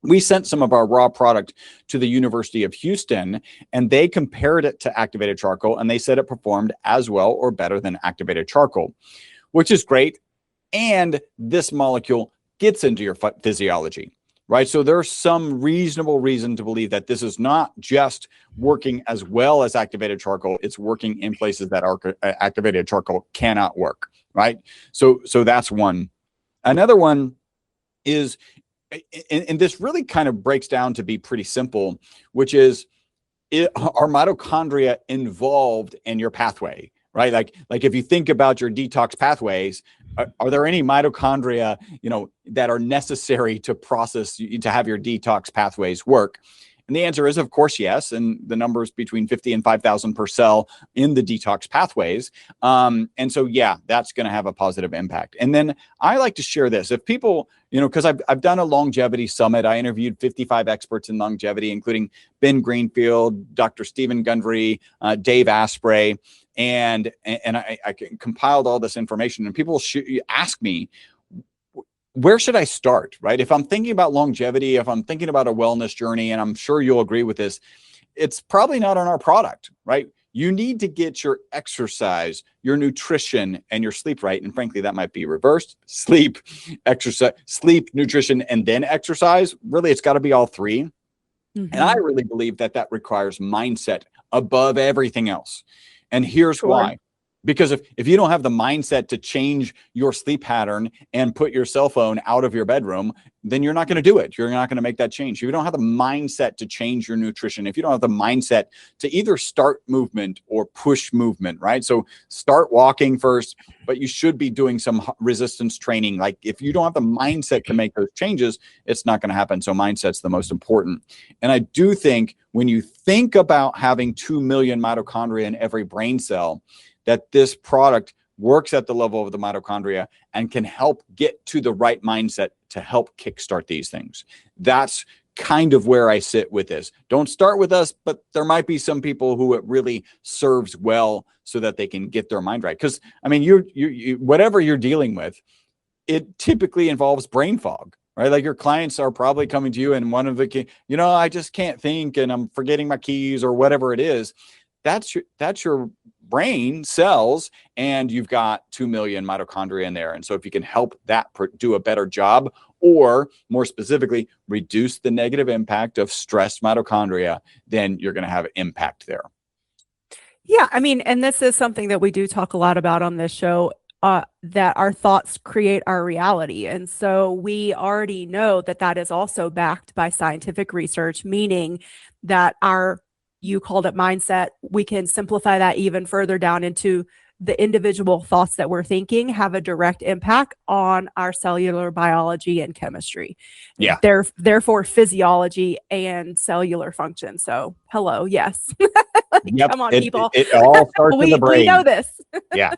We sent some of our raw product to the University of Houston, and they compared it to activated charcoal, and they said it performed as well or better than activated charcoal, which is great. And this molecule gets into your physiology, right? So there's some reasonable reason to believe that this is not just working as well as activated charcoal. It's working in places that activated charcoal cannot work, right? So that's one. Another one is, and this really kind of breaks down to be pretty simple, which is, are mitochondria involved in your pathway, right? Like if you think about your detox pathways, are there any mitochondria, that are necessary to process, to have your detox pathways work? And the answer is, of course, yes. And the numbers between 50 and 5,000 per cell in the detox pathways. And so, yeah, that's going to have a positive impact. And then I like to share this. If people, because I've done a longevity summit, I interviewed 55 experts in longevity, including Ben Greenfield, Dr. Stephen Gundry, Dave Asprey. And I compiled all this information, and people ask me, where should I start, right? If I'm thinking about longevity, if I'm thinking about a wellness journey, and I'm sure you'll agree with this, it's probably not on our product, right? You need to get your exercise, your nutrition, and your sleep right. And frankly, that might be reversed: sleep, exercise, sleep, nutrition, and then exercise. Really, it's got to be all three. Mm-hmm. And I really believe that requires mindset above everything else. And here's why. Because if you don't have the mindset to change your sleep pattern and put your cell phone out of your bedroom, then you're not going to do it. You're not going to make that change. If you don't have the mindset to change your nutrition, if you don't have the mindset to either start movement or push movement, right? So start walking first, but you should be doing some resistance training. Like if you don't have the mindset to make those changes, it's not going to happen. So mindset's the most important. And I do think when you think about having 2 million mitochondria in every brain cell, that this product works at the level of the mitochondria and can help get to the right mindset to help kickstart these things. That's kind of where I sit with this. Don't start with us, but there might be some people who it really serves well so that they can get their mind right. Because I mean, you whatever you're dealing with, it typically involves brain fog, right? Like your clients are probably coming to you and one of the, I just can't think and I'm forgetting my keys or whatever it is. That's your brain cells, and you've got 2 million mitochondria in there. And so if you can help that do a better job, or more specifically, reduce the negative impact of stressed mitochondria, then you're going to have an impact there. Yeah, I mean, and this is something that we do talk a lot about on this show, that our thoughts create our reality. And so we already know that is also backed by scientific research, meaning that you called it mindset. We can simplify that even further down into the individual thoughts that we're thinking have a direct impact on our cellular biology and chemistry. Yeah. Therefore, physiology and cellular function. So, hello, yes. Yep. Come on, people. It all starts in the brain. We know this. Yeah.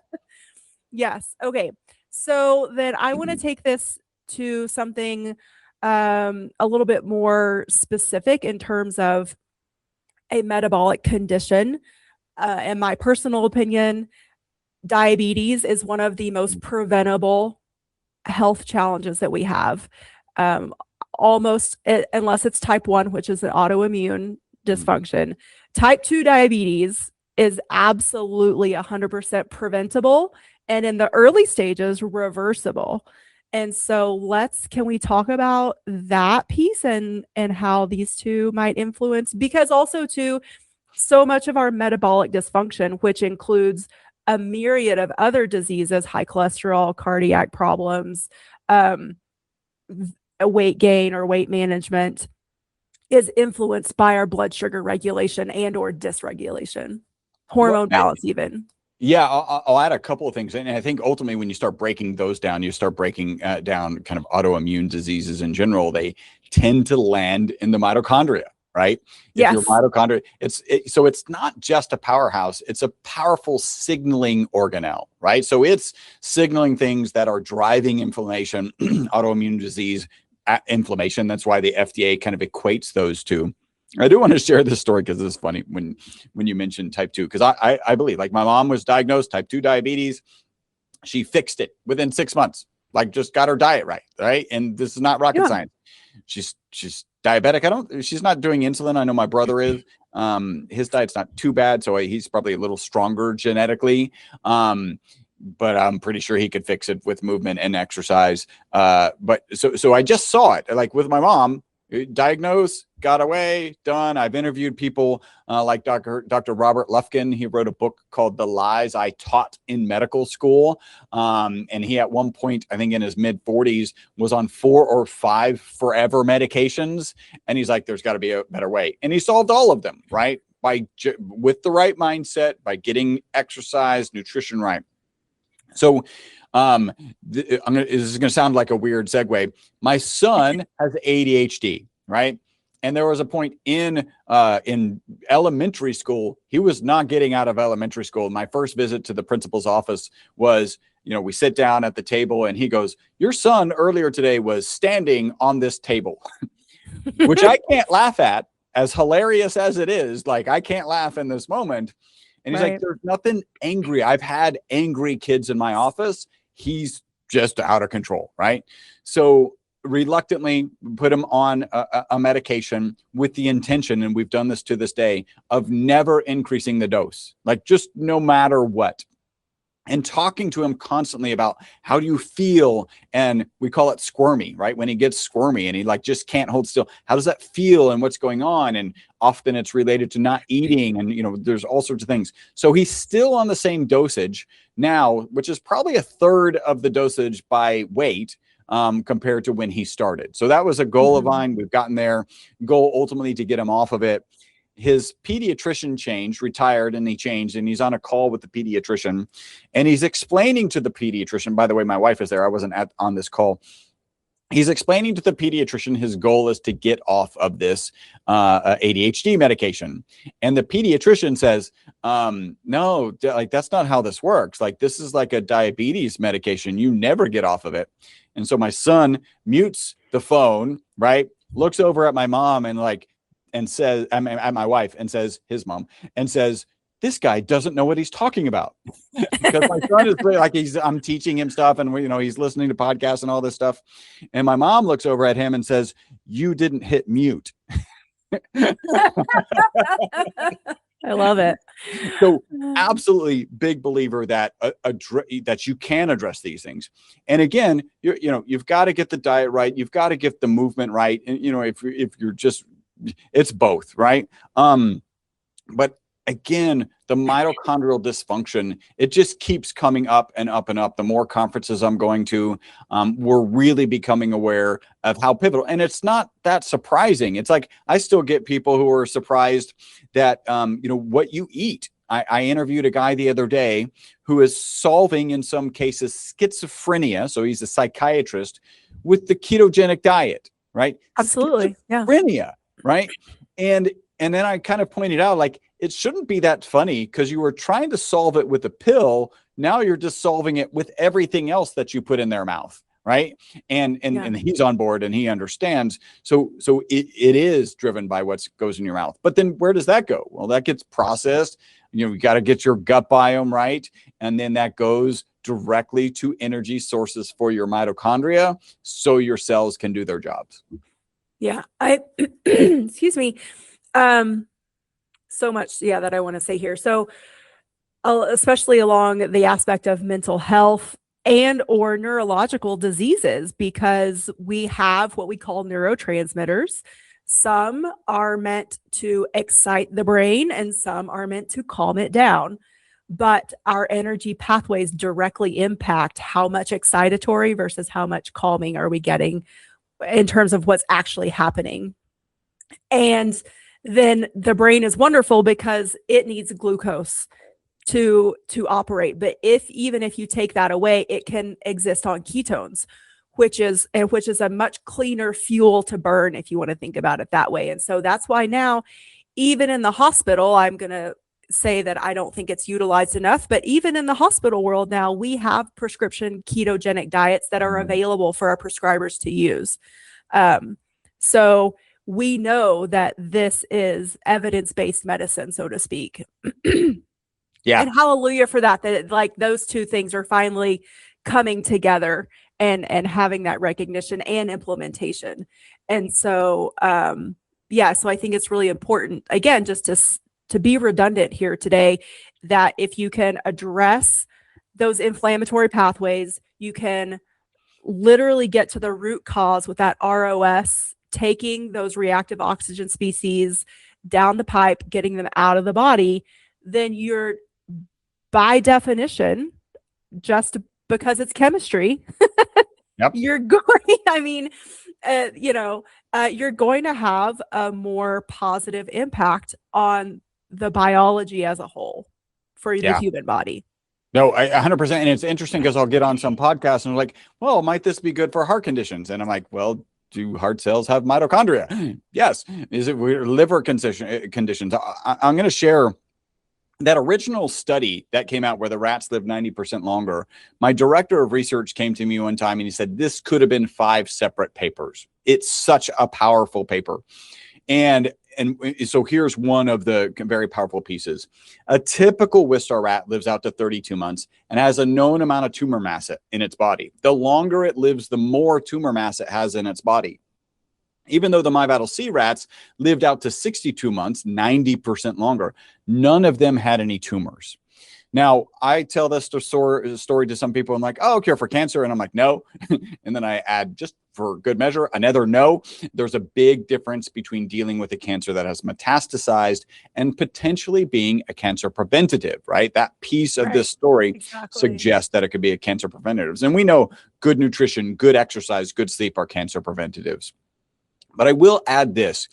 Yes. Okay. So then I want to take this to something a little bit more specific in terms of a metabolic condition. In my personal opinion, diabetes is one of the most preventable health challenges that we have. Almost, unless it's type 1, which is an autoimmune dysfunction. Type 2 diabetes is absolutely 100% preventable, and in the early stages, reversible. And so can we talk about that piece and how these two might influence? Because also too, so much of our metabolic dysfunction, which includes a myriad of other diseases, high cholesterol, cardiac problems, weight gain or weight management, is influenced by our blood sugar regulation and or dysregulation, hormone balance even. Yeah, I'll add a couple of things. And I think ultimately when you start breaking those down, you start breaking down kind of autoimmune diseases in general, they tend to land in the mitochondria, right? Yes. If your mitochondria, so it's not just a powerhouse, it's a powerful signaling organelle, right? So it's signaling things that are driving inflammation, autoimmune disease, inflammation. That's why the FDA kind of equates those two. I do want to share this story because it's funny when you mentioned type 2, because I believe, like, my mom was diagnosed type 2 diabetes. She fixed it within 6 months, like just got her diet right? And this is not rocket science. She's diabetic. She's not doing insulin. I know my brother is. His diet's not too bad, so he's probably a little stronger genetically. But I'm pretty sure he could fix it with movement and exercise. But so I just saw it, like, with my mom. diagnose, got away, done. I've interviewed people like Dr. Robert Lufkin. He wrote a book called The Lies I Taught in Medical School. And he, at one point, I think in his mid 40s, was on 4 or 5 forever medications. And he's like, there's got to be a better way. And he solved all of them, right? With the right mindset, by getting exercise, nutrition right. So this is going to sound like a weird segue. My son has ADHD, right? And there was a point in elementary school, he was not getting out of elementary school. My first visit to the principal's office was, we sit down at the table and he goes, your son earlier today was standing on this table, which I can't laugh at, as hilarious as it is. Like, I can't laugh in this moment. And he's like, there's nothing angry. I've had angry kids in my office. He's just out of control, right? So reluctantly put him on a medication with the intention, and we've done this to this day, of never increasing the dose, like just no matter what. And talking to him constantly about, how do you feel? And we call it squirmy, right? When he gets squirmy and he just can't hold still. How does that feel and what's going on? And often it's related to not eating, and there's all sorts of things. So he's still on the same dosage now, which is probably a third of the dosage by weight compared to when he started. So that was a goal of mine. We've gotten there. Goal ultimately to get him off of it. His pediatrician retired, and he changed, and he's on a call with the pediatrician, and he's explaining to the pediatrician, by the way, my wife is there. I wasn't on this call. He's explaining to the pediatrician his goal is to get off of this ADHD medication. And the pediatrician says, no, that's not how this works. Like, this is like a diabetes medication. You never get off of it. And so my son mutes the phone, right? Looks over at my mom and says, at my wife, and says, his mom, and says, this guy doesn't know what he's talking about. Because my son is like, I'm teaching him stuff, and he's listening to podcasts and all this stuff. And my mom looks over at him and says, you didn't hit mute. I love it. So absolutely big believer that that you can address these things. And again, you've got to get the diet right. You've got to get the movement right. And, if you're just, it's both, right? But again, the mitochondrial dysfunction, it just keeps coming up and up and up. The more conferences I'm going to, we're really becoming aware of how pivotal. And it's not that surprising. It's like, I still get people who are surprised that, what you eat. I interviewed a guy the other day who is solving, in some cases, schizophrenia. So he's a psychiatrist, with the ketogenic diet, right? Absolutely. Schizophrenia, right? And then I kind of pointed out, it shouldn't be that funny, because you were trying to solve it with a pill. Now you're just solving it with everything else that you put in their mouth, right? And he's on board and he understands. So it is driven by what goes in your mouth. But then where does that go? Well, that gets processed. You got to get your gut biome right, and then that goes directly to energy sources for your mitochondria, so your cells can do their jobs. Yeah, excuse me. So much, that I want to say here. So, especially along the aspect of mental health and or neurological diseases, because we have what we call neurotransmitters. Some are meant to excite the brain and some are meant to calm it down. But our energy pathways directly impact how much excitatory versus how much calming are we getting in terms of what's actually happening. And then the brain is wonderful because it needs glucose to operate. But even if you take that away, it can exist on ketones, which is a much cleaner fuel to burn, if you want to think about it that way. And so that's why now, even in the hospital, I'm going to say that I don't think it's utilized enough, but even in the hospital world now, we have prescription ketogenic diets that are available for our prescribers to use. So we know that this is evidence-based medicine, so to speak. Yeah. And hallelujah for that those two things are finally coming together and having that recognition and implementation. And so, so I think it's really important, again, just to be redundant here today, that if you can address those inflammatory pathways, you can literally get to the root cause with that ROS taking those reactive oxygen species down the pipe, getting them out of the body, then you're, by definition, just because it's chemistry, Yep. you're going, I mean, you're going to have a more positive impact on the biology as a whole for the human body. No, 100%. And it's interesting because I'll get on some podcasts and I'm like, well, might this be good for heart conditions? And I'm like, well, do heart cells have mitochondria? Yes. Is it liver conditions? I'm going to share that original study that came out where the rats live 90% longer. My director of research came to me one time and he said, this could have been 5 separate papers. It's such a powerful paper. And so here's one of the very powerful pieces. A typical Wistar rat lives out to 32 months and has a known amount of tumor mass in its body. The longer it lives, the more tumor mass it has in its body. Even though the myvatal C rats lived out to 62 months, 90% longer, none of them had any tumors. Now, I tell this story to some people and like, oh, cure for cancer. And I'm like, no. And then I add, just for good measure, another no. There's a big difference between dealing with a cancer that has metastasized and potentially being a cancer preventative, right? That piece of this story suggests that it could be a cancer preventative. And we know good nutrition, good exercise, good sleep are cancer preventatives. But I will add this.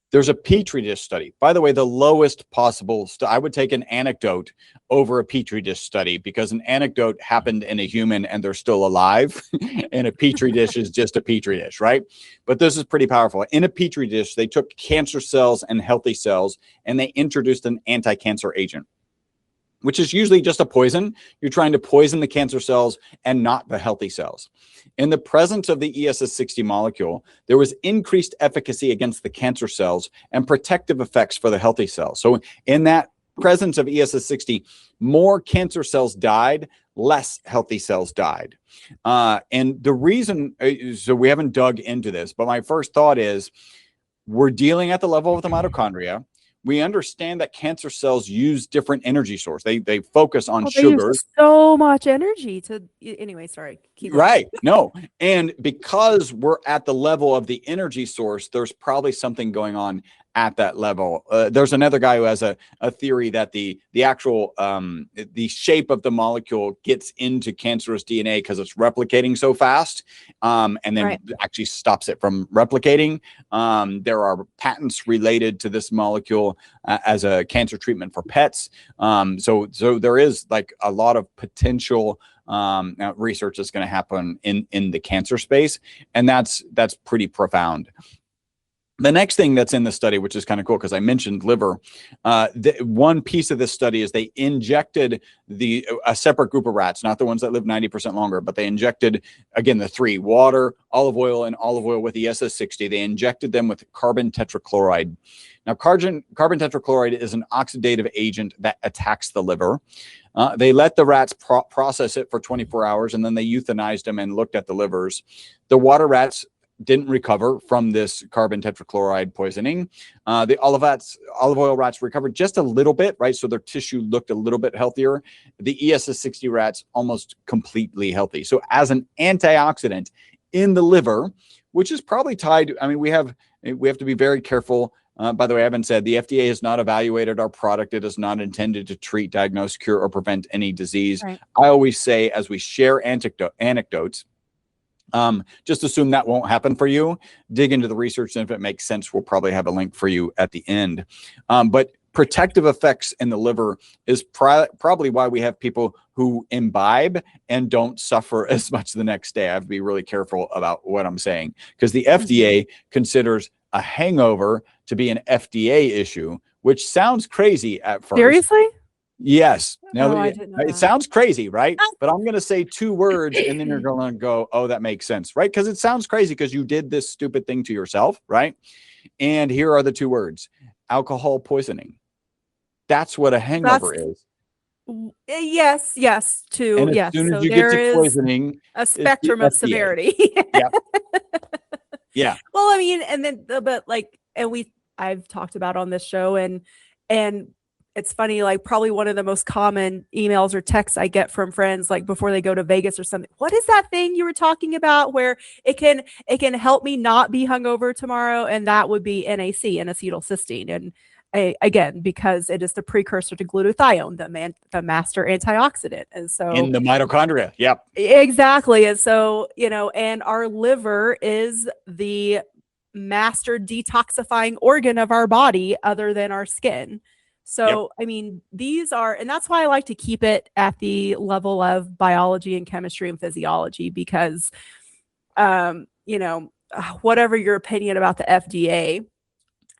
There's a Petri dish study. By the way, the lowest possible, I would take an anecdote over a Petri dish study because an anecdote happened in a human and they're still alive. And a Petri dish is just a Petri dish, right? But this is pretty powerful. In a Petri dish, they took cancer cells and healthy cells and they introduced an anti-cancer agent, which is usually just a poison. You're trying to poison the cancer cells and not the healthy cells. In the presence of the ESS60 molecule, there was increased efficacy against the cancer cells and protective effects for the healthy cells. So in that presence of ESS60, more cancer cells died, less healthy cells died. And the reason, so we haven't dug into this, but my first thought is we're dealing at the level of the mitochondria. We understand that cancer cells use different energy source. They focus on sugar. Use so much energy to, anyway, sorry. Keep right. No. And because we're at the level of the energy source, there's probably something going on at that level. There's another guy who has a theory that the actual the shape of the molecule gets into cancerous DNA because it's replicating so fast, and then actually stops it from replicating. There are patents related to this molecule as a cancer treatment for pets. So there is like a lot of potential research that's going to happen in the cancer space, and that's pretty profound. The next thing that's in the study, which is kind of cool because I mentioned liver, one piece of this study is they injected a separate group of rats, not the ones that live 90% longer, but they injected, again, the 3, water, olive oil, and olive oil with ESS60. They injected them with carbon tetrachloride. Now, carbon tetrachloride is an oxidative agent that attacks the liver. They let the rats process it for 24 hours, and then they euthanized them and looked at the livers. The water rats didn't recover from this carbon tetrachloride poisoning. The olive oil rats recovered just a little bit, right? So their tissue looked a little bit healthier. The ESS60 rats almost completely healthy. So as an antioxidant in the liver, which is probably tied, I mean, we have to be very careful. By the way, I haven't said the FDA has not evaluated our product. It is not intended to treat, diagnose, cure, or prevent any disease. Right. I always say, as we share anecdotes, just assume that won't happen for you. Dig into the research, and if it makes sense, we'll probably have a link for you at the end. But protective effects in the liver is probably why we have people who imbibe and don't suffer as much the next day. I have to be really careful about what I'm saying because the FDA considers a hangover to be an FDA issue, which sounds crazy at first. Seriously? Yes. Now, it sounds crazy, right? But I'm going to say 2 words and then you're going to go, oh, that makes sense, right? Because it sounds crazy because you did this stupid thing to yourself, right? And here are the 2 words: alcohol poisoning. That's what a hangover is. Yes. Too. And as soon as you get to poisoning, a spectrum of severity. Yeah. Well, I mean, and then, but like, and I've talked about on this show and it's funny, like probably one of the most common emails or texts I get from friends, like before they go to Vegas or something. What is that thing you were talking about where it can help me not be hungover tomorrow? And that would be NAC, N-acetylcysteine. And again, because it is the precursor to glutathione, the master antioxidant. And so in the mitochondria. Yep. exactly. And so, and our liver is the master detoxifying organ of our body other than our skin. So, I mean, and that's why I like to keep it at the level of biology and chemistry and physiology, because, whatever your opinion about the FDA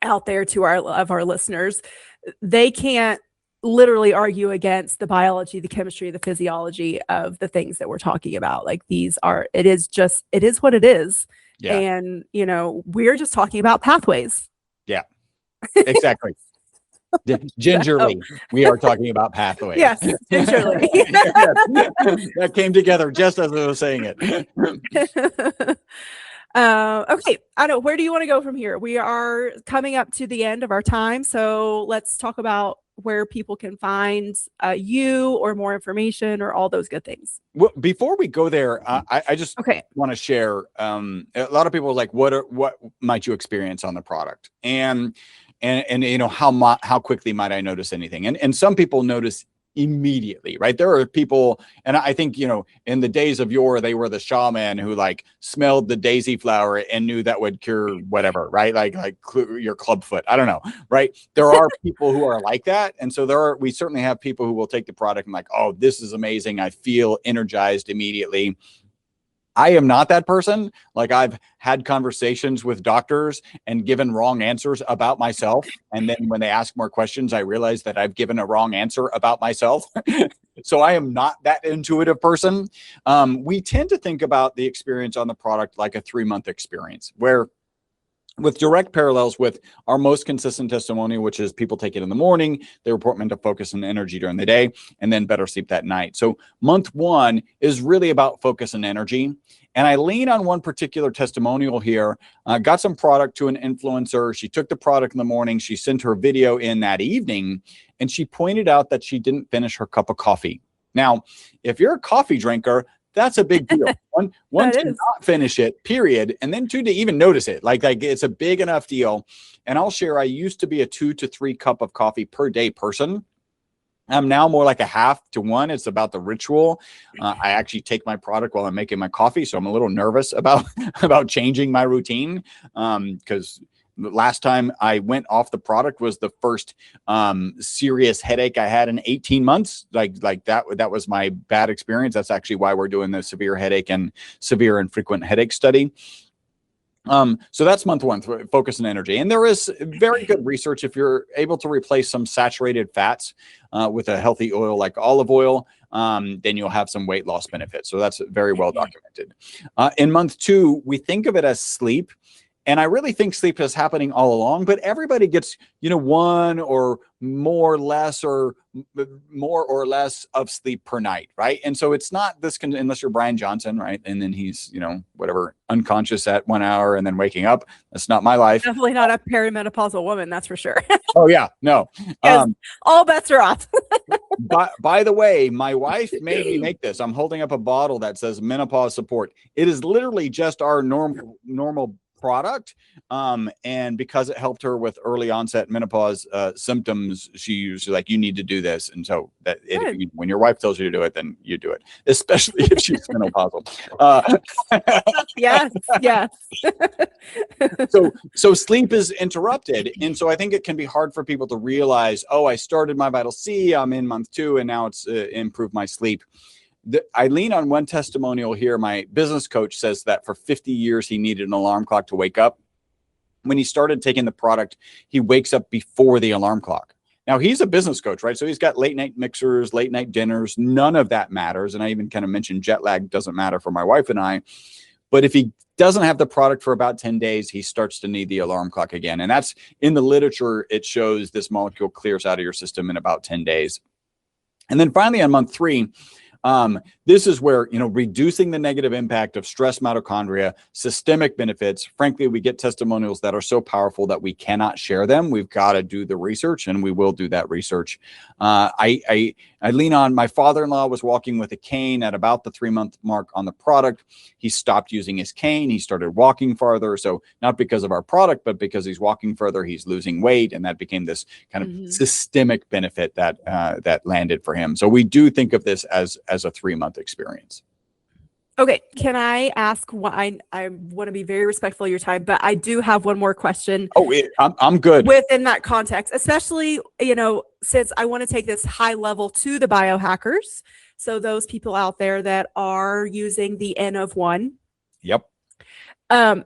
out there to our listeners, they can't literally argue against the biology, the chemistry, the physiology of the things that we're talking about. Like it is what it is. Yeah. And, we're just talking about pathways. Yeah, exactly. Gingerly, we are talking about pathways. Yes, gingerly. That came together just as I was saying it. Okay, I know. Where do you want to go from here? We are coming up to the end of our time, so let's talk about where people can find you or more information or all those good things. Well, before we go there, I just want to share. A lot of people are like, what might you experience on the product? And how quickly might I notice anything? And some people notice immediately, right? There are people, and I think, in the days of yore, they were the shaman who like smelled the daisy flower and knew that would cure whatever, right? Like your clubfoot. I don't know, right? There are people who are like that. And so we certainly have people who will take the product and like, oh, this is amazing. I feel energized immediately. I am not that person. Like, I've had conversations with doctors and given wrong answers about myself. And then when they ask more questions, I realize that I've given a wrong answer about myself. So I am not that intuitive person. We tend to think about the experience on the product like a 3-month experience, where with direct parallels with our most consistent testimonial, which is people take it in the morning, they report mental focus and energy during the day, and then better sleep that night. So month 1 is really about focus and energy. And I lean on one particular testimonial here. Got some product to an influencer. She took the product in the morning. She sent her video in that evening, and she pointed out that she didn't finish her cup of coffee. Now, if you're a coffee drinker, that's a big deal. One to not finish it, period. And then 2, to even notice it. Like it's a big enough deal. And I'll share, I used to be a 2 to 3 cup of coffee per day person. I'm now more like a half to 1. It's about the ritual. I actually take my product while I'm making my coffee. So I'm a little nervous about changing my routine. Because the last time I went off the product was the first serious headache I had in 18 months. Like that was my bad experience. That's actually why we're doing the severe headache and severe and frequent headache study. So that's month 1, focus and energy. And there is very good research. If you're able to replace some saturated fats with a healthy oil like olive oil, then you'll have some weight loss benefits. So that's very well documented. In month 2, we think of it as sleep. And I really think sleep is happening all along, but everybody gets, 1 or more or less of sleep per night, right? And so it's not this, unless you're Brian Johnson, right? And then he's, whatever, unconscious at 1 hour and then waking up. That's not my life. Definitely not a perimenopausal woman, that's for sure. Oh yeah, no. All bets are off. By the way, my wife made me make this. I'm holding up a bottle that says menopause support. It is literally just our normal product, and because it helped her with early onset menopause symptoms, she's like, you need to do this. And so that when your wife tells you to do it, then you do it, especially if she's menopausal. Yes. So sleep is interrupted, and so I think it can be hard for people to realize, oh, I started my Vital C, I'm in month 2, and now it's improved my sleep. I lean on one testimonial here. My business coach says that for 50 years, he needed an alarm clock to wake up. When he started taking the product, he wakes up before the alarm clock. Now, he's a business coach, right? So he's got late night mixers, late night dinners. None of that matters. And I even kind of mentioned jet lag doesn't matter for my wife and I. But if he doesn't have the product for about 10 days, he starts to need the alarm clock again. And that's in the literature. It shows this molecule clears out of your system in about 10 days. And then finally on month 3, This is where, reducing the negative impact of stress mitochondria, systemic benefits. Frankly, we get testimonials that are so powerful that we cannot share them. We've got to do the research, and we will do that research. I lean on my father-in-law was walking with a cane at about the 3-month mark on the product. He stopped using his cane. He started walking farther. So not because of our product, but because he's walking further, he's losing weight. And that became this kind of systemic benefit that landed for him. So we do think of this as a 3-month experience. Okay. Can I ask why? I want to be very respectful of your time, but I do have one more question. Oh, I'm good. Within that context, especially, since I want to take this high level to the biohackers. So those people out there that are using the N of 1. Yep.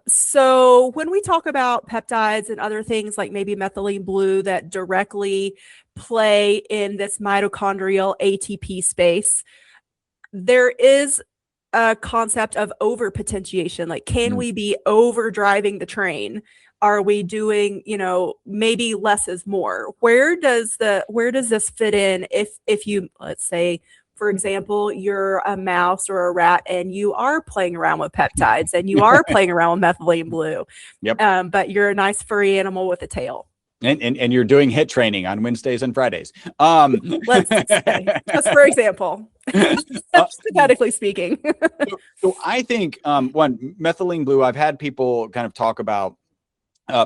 So when we talk about peptides and other things like maybe methylene blue that directly play in this mitochondrial ATP space, there is a concept of overpotentiation. Like, can we be overdriving the train? Are we doing, maybe less is more? Where does this fit in if you, let's say, for example, you're a mouse or a rat and you are playing around with peptides and you are playing around with methylene blue, but you're a nice furry animal with a tail. And you're doing HIIT training on Wednesdays and Fridays. Let's say, just for example, genetically speaking. so I think one, methylene blue, I've had people kind of talk about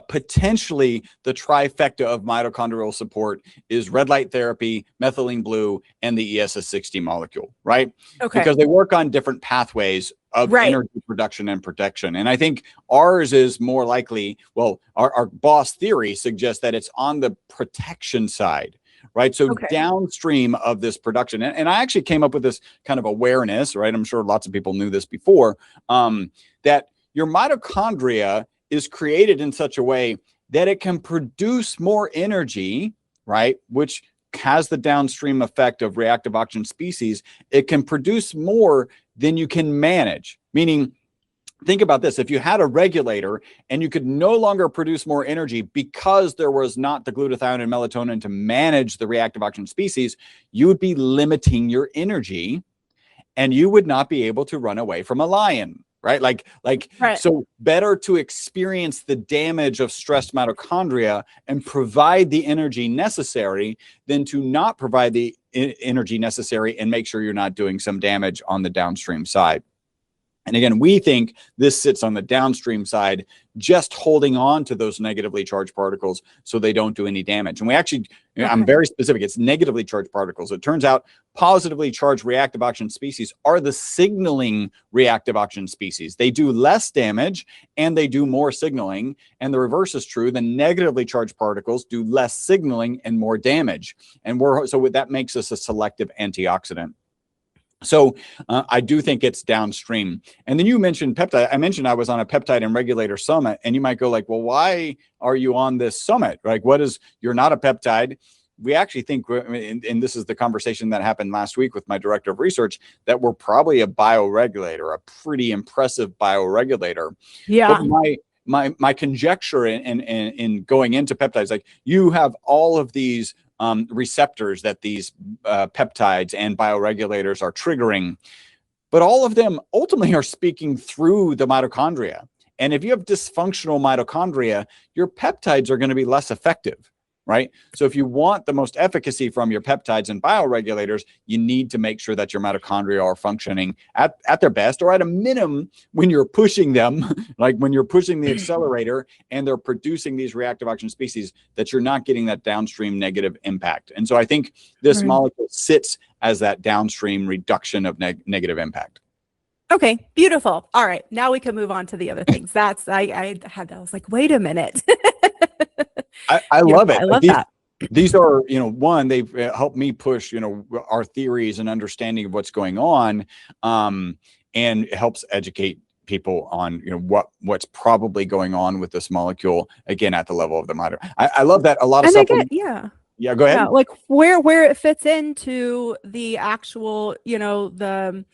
potentially the trifecta of mitochondrial support is red light therapy, methylene blue, and the ESS60 molecule, right? Okay. Because they work on different pathways of energy production and protection. And I think ours is more likely, well, our boss theory suggests that it's on the protection side, right? So downstream of this production. And I actually came up with this kind of awareness, right? I'm sure lots of people knew this before, that your mitochondria is created in such a way that it can produce more energy, right? Which has the downstream effect of reactive oxygen species. It can produce more than you can manage. Meaning, think about this. If you had a regulator and you could no longer produce more energy because there was not the glutathione and melatonin to manage the reactive oxygen species, you would be limiting your energy and you would not be able to run away from a lion. Right? So better to experience the damage of stressed mitochondria and provide the energy necessary than to not provide the energy necessary and make sure you're not doing some damage on the downstream side. And again, we think this sits on the downstream side, just holding on to those negatively charged particles so they don't do any damage. And we actually, I'm very specific, it's negatively charged particles. It turns out positively charged reactive oxygen species are the signaling reactive oxygen species. They do less damage and they do more signaling. And the reverse is true. The negatively charged particles do less signaling and more damage. And so that makes us a selective antioxidant. So I do think it's downstream. And then you mentioned peptide. I mentioned I was on a peptide and regulator summit, and you might go like, well, why are you on this summit? Like, you're not a peptide. We actually think, and this is the conversation that happened last week with my director of research, that we're probably a bioregulator, a pretty impressive bioregulator. Yeah. But my conjecture in going into peptides, like you have all of these receptors that these peptides and bioregulators are triggering, but all of them ultimately are speaking through the mitochondria. And if you have dysfunctional mitochondria, your peptides are going to be less effective, right? So if you want the most efficacy from your peptides and bioregulators, you need to make sure that your mitochondria are functioning at their best, or at a minimum when you're pushing them, like when you're pushing the accelerator and they're producing these reactive oxygen species, that you're not getting that downstream negative impact. And so I think this molecule sits as that downstream reduction of negative impact. Okay, beautiful. All right, now we can move on to the other things. I was like, wait a minute. I love it. I love that. These are, one, they've helped me push, our theories and understanding of what's going on, and it helps educate people on, what's probably going on with this molecule, again, at the level of the mitochondria. I love that a lot of stuff. Yeah, go ahead. Yeah, like where it fits into the actual, the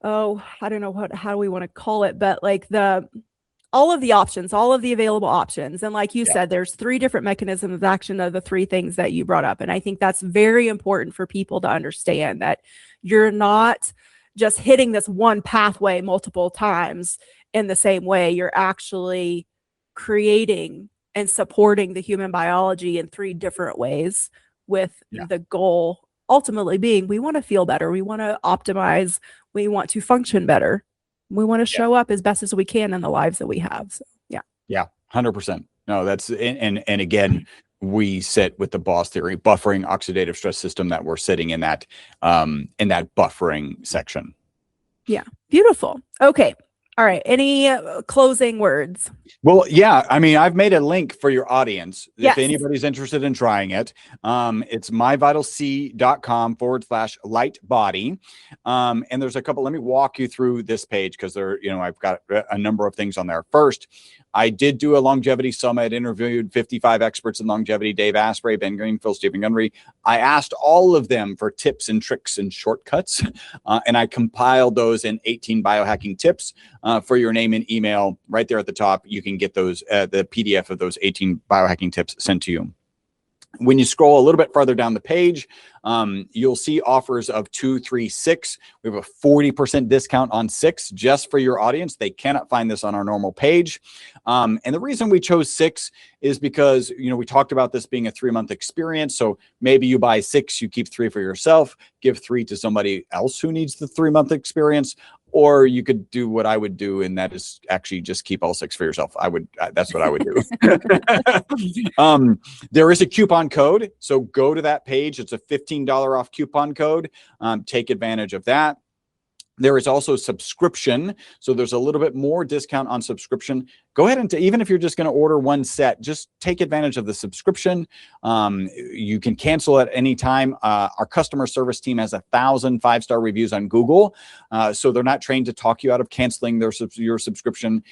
I don't know how we want to call it, but like the all of the options, all of the available options. And like you Yeah. said, there's 3 different mechanisms of action of the 3 things that you brought up. And I think that's very important for people to understand, that you're not just hitting this one pathway multiple times in the same way. You're actually creating and supporting the human biology in 3 different ways, with the goal ultimately being, we want to feel better. We want to optimize. We want to function better. We want to show up as best as we can in the lives that we have. So, yeah, 100%. No, that's, and again, we sit with the BOSS theory, buffering oxidative stress system, that we're sitting in that buffering section. Yeah. Beautiful. Okay. All right. Any closing words? Well, yeah. I mean, I've made a link for your audience. Yes. If anybody's interested in trying it, it's myvitalc.com/light body. And there's a couple, let me walk you through this page, because I've got a number of things on there. First, I did do a longevity summit, interviewed 55 experts in longevity: Dave Asprey, Ben Greenfield, Stephen Gundry. I asked all of them for tips and tricks and shortcuts, and I compiled those in 18 biohacking tips for your name and email. Right there at the top, you can get those, the PDF of those 18 biohacking tips sent to you. When you scroll a little bit farther down the page, you'll see offers of 2, 3, 6. We have a 40% discount on 6 just for your audience. They cannot find this on our normal page. And the reason we chose 6 is because, we talked about this being a 3-month experience. So maybe you buy 6, you keep 3 for yourself, give 3 to somebody else who needs the 3-month experience. Or you could do what I would do, and that is actually just keep all 6 for yourself. That's what I would do. There is a coupon code. So go to that page. It's a $15 off coupon code. Take advantage of that. There is also subscription. So there's a little bit more discount on subscription. Go ahead and even if you're just going to order 1 set, just take advantage of the subscription. You can cancel at any time. Our customer service team has 1,000 5-star reviews on Google. So they're not trained to talk you out of canceling your subscription.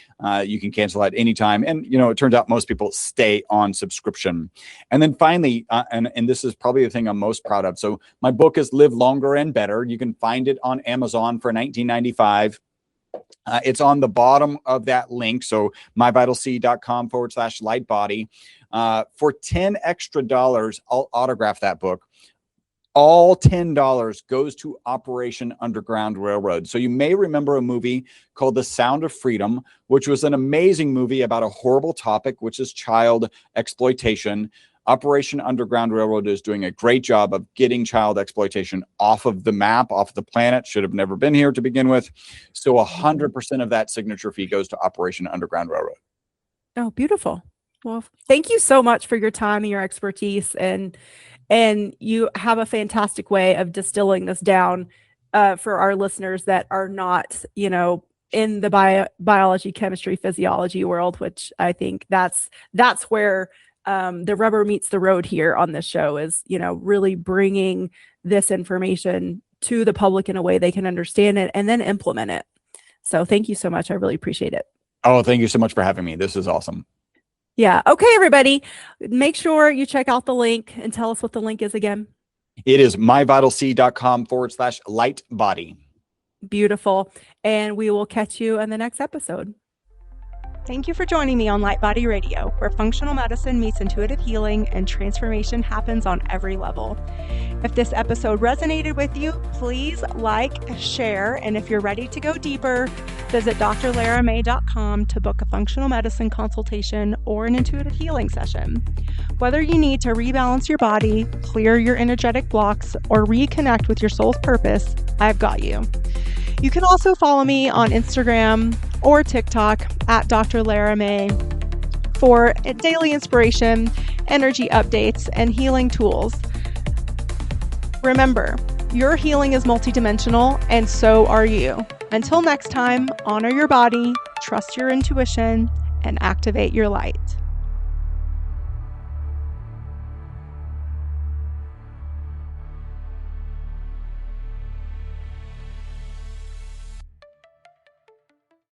You can cancel at any time. And, it turns out most people stay on subscription. And then finally, and this is probably the thing I'm most proud of. So my book is Live Longer and Better. You can find it on Amazon for $19.95. It's on the bottom of that link. So myvitalc.com/lightbody. For $10 extra, I'll autograph that book. All $10 goes to Operation Underground Railroad. So you may remember a movie called The Sound of Freedom, which was an amazing movie about a horrible topic, which is child exploitation. Operation Underground Railroad is doing a great job of getting child exploitation off of the map, off the planet. Should have never been here to begin with. So 100% of that signature fee goes to Operation Underground Railroad. Oh, beautiful. Well, thank you so much for your time and your expertise. And you have a fantastic way of distilling this down for our listeners that are not, in the biology, chemistry, physiology world, which I think that's where the rubber meets the road here on this show, is, really bringing this information to the public in a way they can understand it and then implement it. So thank you so much. I really appreciate it. Oh, thank you so much for having me. This is awesome. Yeah. Okay, everybody, make sure you check out the link and tell us what the link is again. It is myvitalc.com/lightbody. Beautiful. And we will catch you in the next episode. Thank you for joining me on Light Body Radio, where functional medicine meets intuitive healing and transformation happens on every level. If this episode resonated with you, please like, share, and if you're ready to go deeper, visit drlaramay.com to book a functional medicine consultation or an intuitive healing session. Whether you need to rebalance your body, clear your energetic blocks, or reconnect with your soul's purpose, I've got you. You can also follow me on Instagram or TikTok at Dr. Lara May for daily inspiration, energy updates, and healing tools. Remember, your healing is multidimensional, and so are you. Until next time, honor your body, trust your intuition, and activate your light.